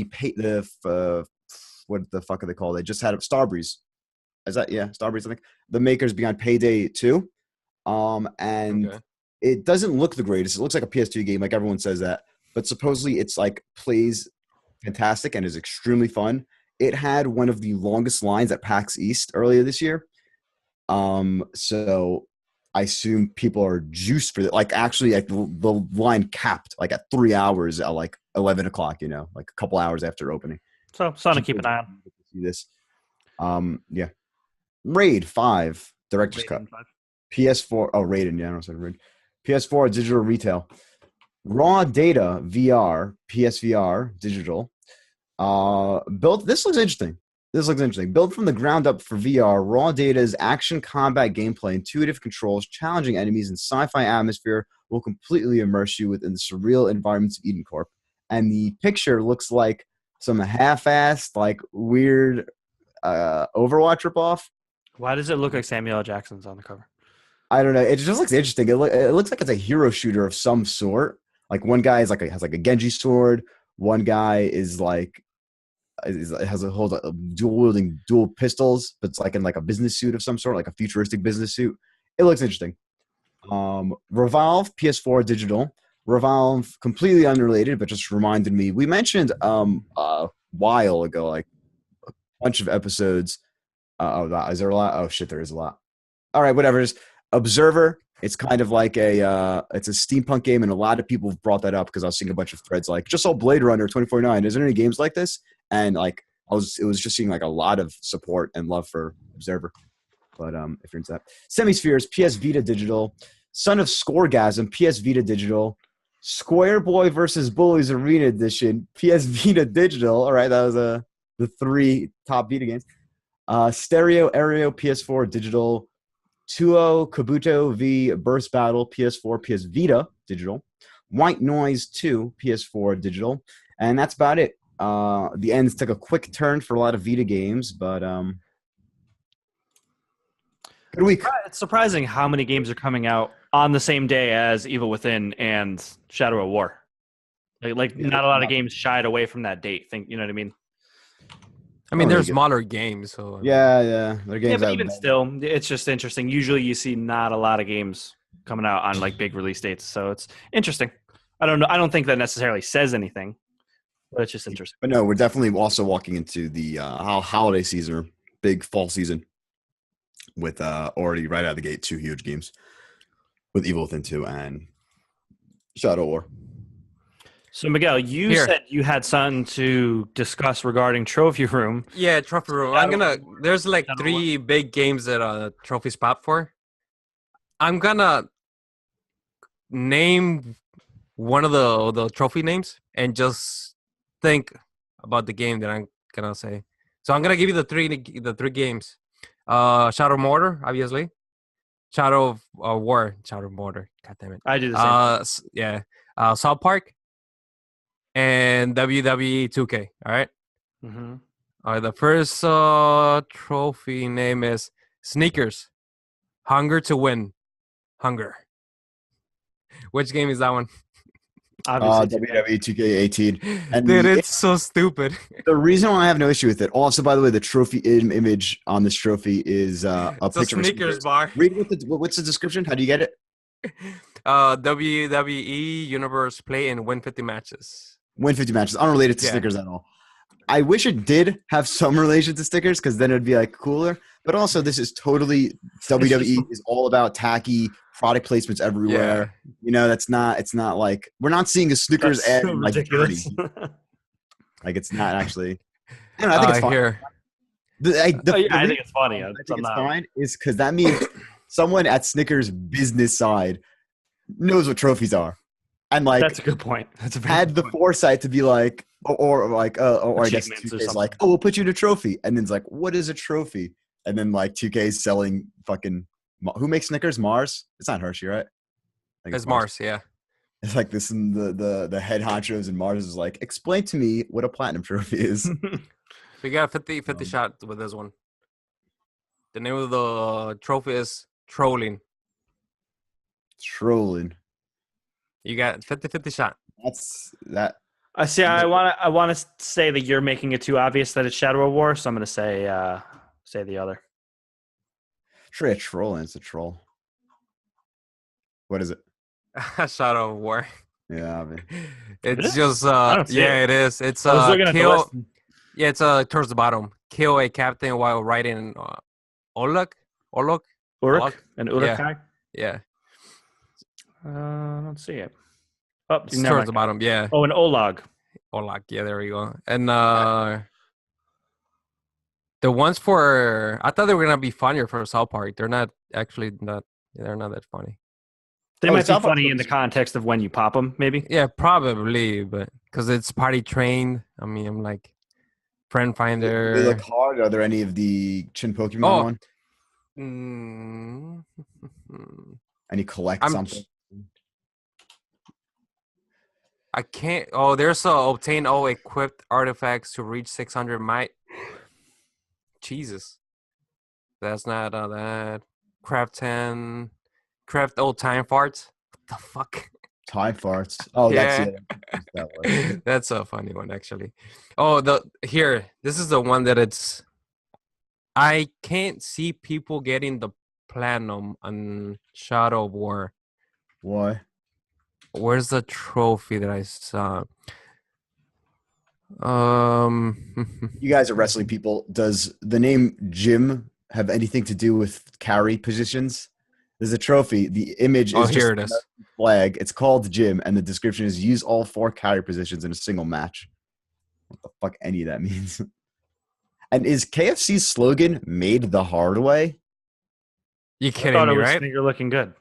what the fuck are they called? They just had Starbreeze. Is that Starbreeze? I think the makers behind Payday 2. It doesn't look the greatest. It looks like a PS2 game, like everyone says that. But supposedly it's like plays fantastic and is extremely fun. It had one of the longest lines at PAX East earlier this year. So I assume people are juiced for it. Like actually, like the line capped like at 3 hours at like 11 o'clock. Like a couple hours after opening. So something to keep an eye on. See this. Raid 5 Director's Cut. 5. PS4. Oh, Raiden. Yeah, I don't know. Raid. PS4 digital retail. Raw Data VR, PSVR digital. Built. This looks interesting. Built from the ground up for VR, Raw Data's action combat gameplay, intuitive controls, challenging enemies, and sci-fi atmosphere will completely immerse you within the surreal environments of Eden Corp. And the picture looks like some half-assed, like weird Overwatch ripoff. Why does it look like Samuel L. Jackson's on the cover? I don't know. It just looks interesting. It looks like it's a hero shooter of some sort. Like one guy is has like a Genji sword. One guy is like holds dual pistols, but it's like in like a business suit of some sort, like a futuristic business suit. It looks interesting. Revolve PS4 digital. Revolve completely unrelated, but just reminded me. We mentioned a while ago, like a bunch of episodes. Is there a lot? Oh shit, there is a lot. All right, whatever. Just Observer. It's kind of like it's a steampunk game, and a lot of people have brought that up because I was seeing a bunch of threads like, just saw Blade Runner 2049. Is there any games like this? And like it was just seeing like a lot of support and love for Observer. But if you're into that, Semispheres PS Vita digital, Son of Scoregasm PS Vita digital, Square Boy versus Bullies Arena Edition, PS Vita Digital. All right, that was the 3 top Vita games. Stereo Aereo PS4 Digital. Tuo Kabuto V Burst Battle PS4 PS Vita Digital. White Noise 2 PS4 Digital. And that's about it. The ends took a quick turn for a lot of Vita games, but good week. It's surprising how many games are coming out on the same day as Evil Within and Shadow of War. Like not a lot of games shied away from that date. You know what I mean? I mean, they're smaller games, so yeah. They're games. Yeah, but even still, it's just interesting. Usually, you see not a lot of games coming out on like big release dates, so it's interesting. I don't know. I don't think that necessarily says anything, but it's just interesting. But no, we're definitely also walking into the holiday season, or big fall season, with already right out of the gate 2 huge games with Evil Within 2 and Shadow War. So, Miguel, you said you had something to discuss regarding Trophy Room. Yeah, Trophy Room. There's like 3 big games that Trophy Spot for. I'm gonna name one of the trophy names and just think about the game that I'm gonna say. So I'm gonna give you the three games. Shadow Mortar, obviously. Shadow of War. Shadow Mortar. God damn it. I do the same. Yeah. South Park. And WWE 2K. All right. Mm-hmm. All right. The first trophy name is Sneakers. Hunger to Win. Hunger. Which game is that one? WWE 2K18. And dude, it's so stupid. The reason why I have no issue with it. Also, by the way, the trophy image on this trophy is a picture of Sneakers bar. Read what's the description? How do you get it? WWE Universe play and win 50 matches. Win 50 matches, unrelated to Snickers at all. I wish it did have some relation to stickers because then it'd be like cooler. But also, this is totally WWE is all about tacky product placements everywhere. Yeah. You know, it's not like we're not seeing a Snickers ad so like ridiculous. Like it's not actually. I don't know, I think it's fine. I think it's funny. I think it's fine is because that means someone at Snickers business side knows what trophies are. And like that's a good point. That's a had the foresight to be like, or I guess 2K is like, oh, we'll put you in a trophy, and then it's like, what is a trophy? And then like 2K is selling fucking who makes Snickers? Mars? It's not Hershey, right? It's Mars, yeah. It's like this, and the head honchos and Mars is like, explain to me what a platinum trophy is. We got a 50 shot with this one. The name of the trophy is Trolling. Trolling. You got 50-50 shot. That's that. I see. I want to say that you're making it too obvious that it's Shadow of War, so I'm going to say the other. Sure, a troll. It's a troll. What is it? Shadow of War. Yeah, I mean, it's just it is. It's kill. Yeah, it's towards the bottom. Kill a captain while riding Uruk and Urukai. Yeah. I don't see it. Oh, it's towards the bottom, yeah. Oh, an Olag. Olag, yeah, there we go. And the ones for I thought they were gonna be funnier for South Park. They're not actually not. They're not that funny. They might be funny in the context of when you pop them, maybe. Yeah, probably, but because it's party trained. I mean, I'm like friend finder. They look hard. Are there any of the Chin Pokemon one? And you collect something. I can't. Oh, there's obtain all equipped artifacts to reach 600 might. Jesus, that's not that. Craft 10. Craft old time farts. What the fuck? Time farts. Oh, yeah. That's it. That's a funny one, actually. Oh, this is the one that it's. I can't see people getting the platinum on Shadow of War. Why? Where's the trophy that I saw? You guys are wrestling people. Does the name Jim have anything to do with carry positions? There's a trophy. The image is here just it is. A flag. It's called Jim, and the description is use all 4 carry positions in a single match. What the fuck any of that means? And is KFC's slogan "Made the hard way"? You kidding me, right? You're looking good.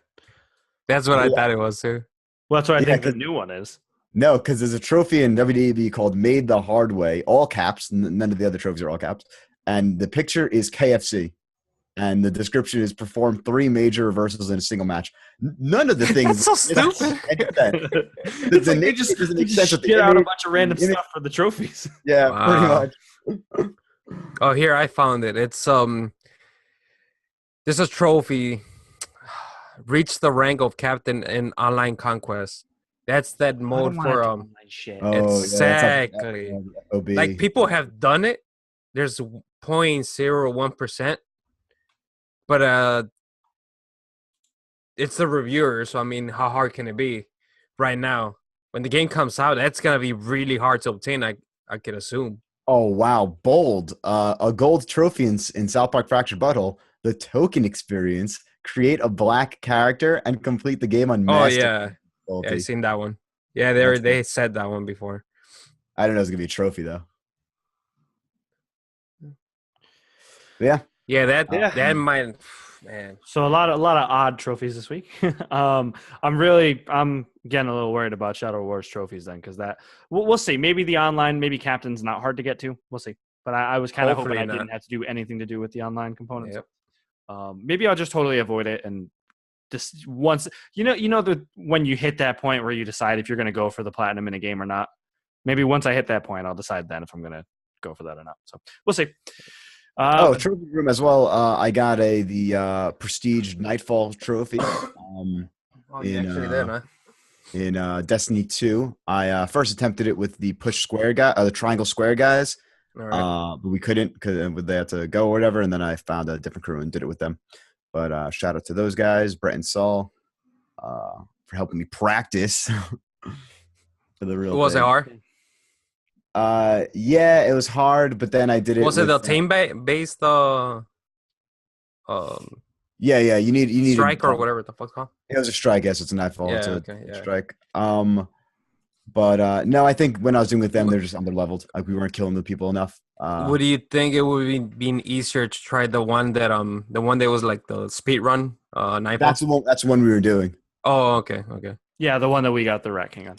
That's what I thought it was too. Well, that's what I Yeah, think the 'cause- new one is. No, because there's a trophy in WWE called "Made the Hard Way," all caps. None of the other trophies are all caps, and the picture is KFC, and the description is perform 3 major reversals in a single match. None of the things. That's so it doesn't stupid. make any sense. It's The like they name just, doesn't they make sense with just the shit out a image. bunch of random image- stuff for the trophies. Yeah, Wow. pretty much. Oh, here I found it. It's this is a trophy. Reach the rank of captain in online conquest. That's that I don't mode wanna for do online shit. Oh, exactly. OB. Like people have done it. There's 0.01%, but it's the reviewer. So I mean, how hard can it be? Right now, when the game comes out, that's gonna be really hard to obtain. I could assume. Oh wow, bold! A gold trophy in South Park Fractured Butthole. The token experience. Create a black character and complete the game on Oh master. yeah, difficulty. I seen that one. Yeah, That's they said that one before. I don't know. It's gonna be a trophy though. Yeah. Yeah, Yeah. that might, man. So a lot of odd trophies this week. I'm getting a little worried about Shadow Wars trophies then, because that we'll see. Maybe the online, maybe captain's not hard to get to. We'll see. But I was kind of hoping Hopefully I not. didn't have to do anything to do with the online components. Yep. Maybe I'll just totally avoid it and just once when you hit that point where you decide if you're going to go for the platinum in a game or not. Maybe once I hit that point, I'll decide then if I'm going to go for that or not. So we'll see. Trophy room as well. I got the Prestige Nightfall trophy. Oh, you in, actually did, huh? In Destiny 2. I first attempted it with the push square guy, the triangle square guys, All right. but we couldn't because they had to go or whatever. And then I found a different crew and did it with them. But shout out to those guys, Brett and Saul, for helping me practice for the real. Was it thing. hard? Yeah, it was hard, but then I did it. Was it with, the team based Yeah. You need strike or whatever the fuck's called? It was a strike. Yes, it's a nightfall. Yeah, It's a okay, yeah. strike. But no, I think when I was doing with them, they're just under leveled. Like we weren't killing the people enough. Would you think it would be been easier to try the one that was like the speed run nightfall? That's the one we were doing. Oh, okay. Yeah, the one that we got the wrecking on.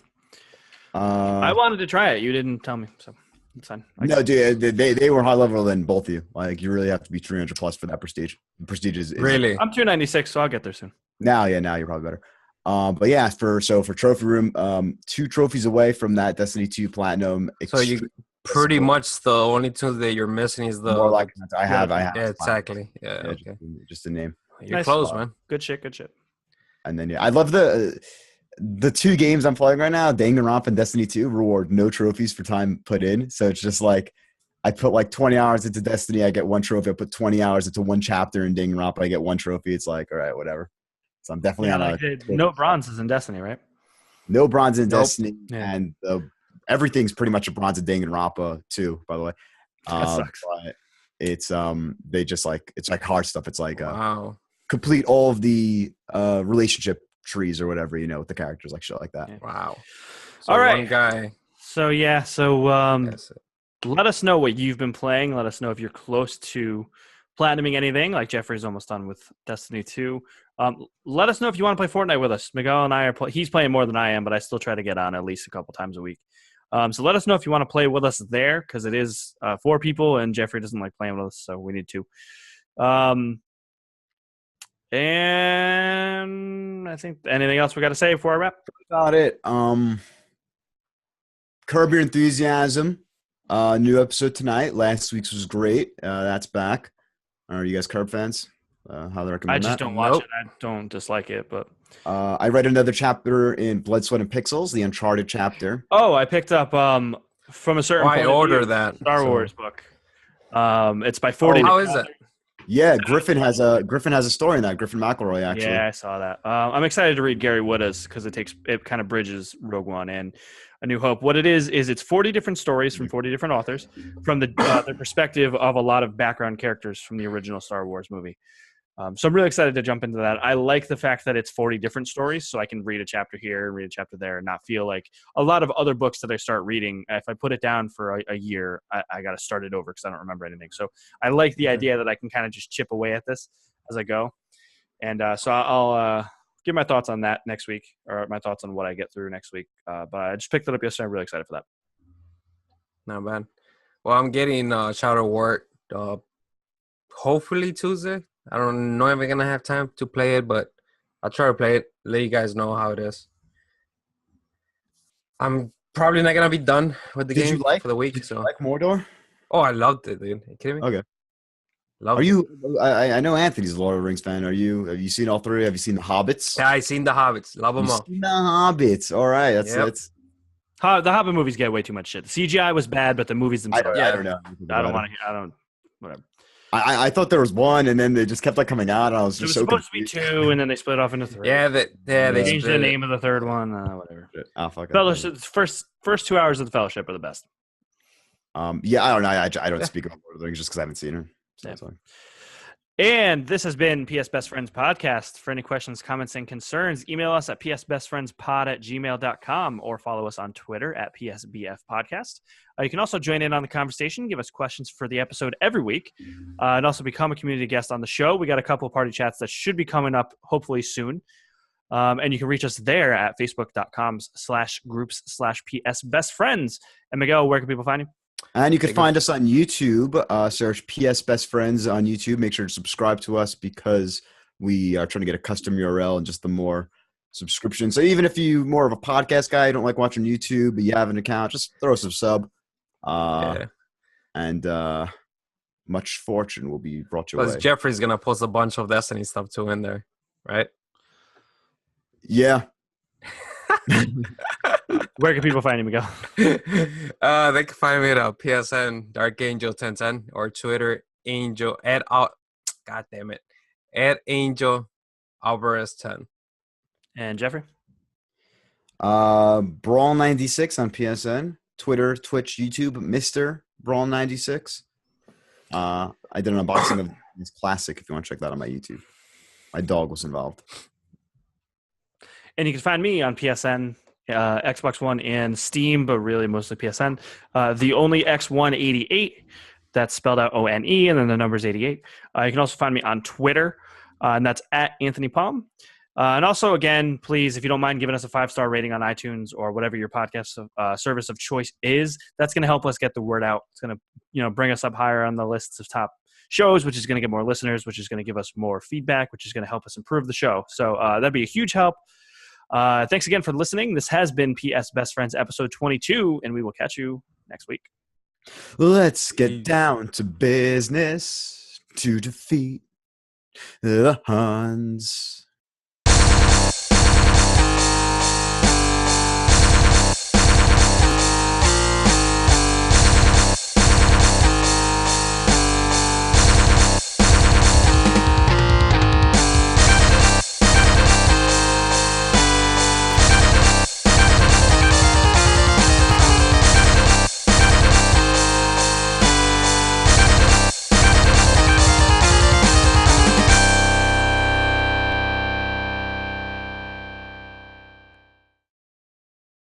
I wanted to try it. You didn't tell me, so it's fine. No, dude, they were high level than both of you. Like you really have to be 300 plus for that prestige. Prestige is Really? I'm 296, so I'll get there soon. Now you're probably better. But yeah, for trophy room, 2 trophies away from that Destiny 2 platinum. So you pretty much the only two that you're missing is the more like I have. Yeah, exactly. Yeah, okay. Just the name. You're Nice. close, man. Good shit. And then yeah, I love the 2 games I'm playing right now, Danganronpa and Destiny 2, reward no trophies for time put in. So it's just like I put like 20 hours into Destiny, I get 1 trophy. I put 20 hours into 1 chapter in Danganronpa, I get 1 trophy. It's like, all right, whatever. So I'm definitely on no bronzes in Destiny, right? No bronze in Nope. Destiny, Yeah. and everything's pretty much a bronze in Danganronpa too. By the way, That sucks. But it's they just like it's like hard stuff. It's like Wow. complete all of the relationship trees or whatever, with the characters, like shit like that. Yeah. Wow. So All right. one guy. So That's it. let us know what you've been playing. Let us know if you're close to platinuming anything, like Jeffrey's almost done with Destiny 2. Let us know if you want to play Fortnite with us. Miguel and I are he's playing more than I am, but I still try to get on at least a couple times a week. So let us know if you want to play with us there, because it is 4 people, and Jeffrey doesn't like playing with us, so we need to. And I think anything else we got to say before I wrap? About it. Curb Your Enthusiasm. New episode tonight. Last week's was great. That's back. Are you guys Curb fans? How they recommend I just that? don't watch Nope. it. I don't dislike it, but I read another chapter in Blood, Sweat, and Pixels, the Uncharted chapter. I picked up from a certain Oh, I point of ordered view, that. Star so- Wars book. It's by 40. How is it? Yeah, Griffin has a story in that. Griffin McElroy, actually. Yeah, I saw that. I'm excited to read Gary Whitta's because it kind of bridges Rogue One and A New Hope. What it is it's 40 different stories from 40 different authors from the perspective of a lot of background characters from the original Star Wars movie. So I'm really excited to jump into that. I like the fact that it's 40 different stories, so I can read a chapter here and read a chapter there and not feel like a lot of other books that I start reading, if I put it down for a year, I got to start it over because I don't remember anything. So I like the idea that I can kind of just chip away at this as I go. And so I'll give my thoughts on that next week, or my thoughts on what I get through next week. But I just picked it up yesterday. I'm really excited for that. Not bad. Well, I'm getting Shadow War hopefully Tuesday. I don't know if I'm gonna have time to play it, but I'll try to play it. Let you guys know how it is. I'm probably not gonna be done with the game for the week. Did so you like Mordor? Oh, I loved it, dude. Are you kidding me? Okay. Loved Are it. you? I know Anthony's a Lord of the Rings fan. Are you? Have you seen all three? Have you seen the Hobbits? Yeah, I seen the Hobbits. Love them You've all. seen the Hobbits. All right, that's Yep. that's. The Hobbit movies get way too much shit. The CGI was bad, but the movies I themselves. don't know. I don't want to. I don't. Whatever. I thought there was one, and then they just kept like coming out, and I was It was just so supposed confused. to be two, and then they split off into three. Yeah, they Changed split the it. name of the third one. Whatever. Oh, fuck it. Fellowship. First 2 hours of the Fellowship are the best. Yeah, I don't know. I don't speak about Lord of the Rings just because I haven't seen her. So Yeah. that's fine. And this has been PS Best Friends Podcast. For any questions, comments, and concerns, email us at psbestfriendspod@gmail.com or follow us on Twitter at PSBF Podcast. You can also join in on the conversation, give us questions for the episode every week, and also become a community guest on the show. We got a couple of party chats that should be coming up hopefully soon. And you can reach us there at facebook.com/groups/PSBestFriends. And Miguel, where can people find you? And you can find us on YouTube. Search PS Best Friends on YouTube. Make sure to subscribe to us because we are trying to get a custom URL and just the more subscriptions. So even if you're more of a podcast guy, you don't like watching YouTube, but you have an account, just throw us a sub. And much fortune will be brought your way. Plus, Jeffrey's gonna post a bunch of Destiny stuff too in there, right? Yeah. Where can people find you, Miguel? They can find me at PSN Dark Angel 1010 or Twitter Angel at Angel Alvarez 10. And Jeffrey? Brawl 96 on PSN, Twitter, Twitch, YouTube, Mr. Brawl 96. I did an unboxing of this classic if you want to check that on my YouTube. My dog was involved. And you can find me on PSN, Xbox One, and Steam, but really mostly PSN. The only X188, that's spelled out ONE, and then the number's 88. You can also find me on Twitter, and that's at Anthony Palm. And also, again, please, if you don't mind giving us a 5-star rating on iTunes or whatever your podcast service of choice is, that's going to help us get the word out. It's going to, bring us up higher on the lists of top shows, which is going to get more listeners, which is going to give us more feedback, which is going to help us improve the show. So that'd be a huge help. Thanks again for listening. This has been PS Best Friends episode 22, and we will catch you next week. Let's get down to business to defeat the Huns.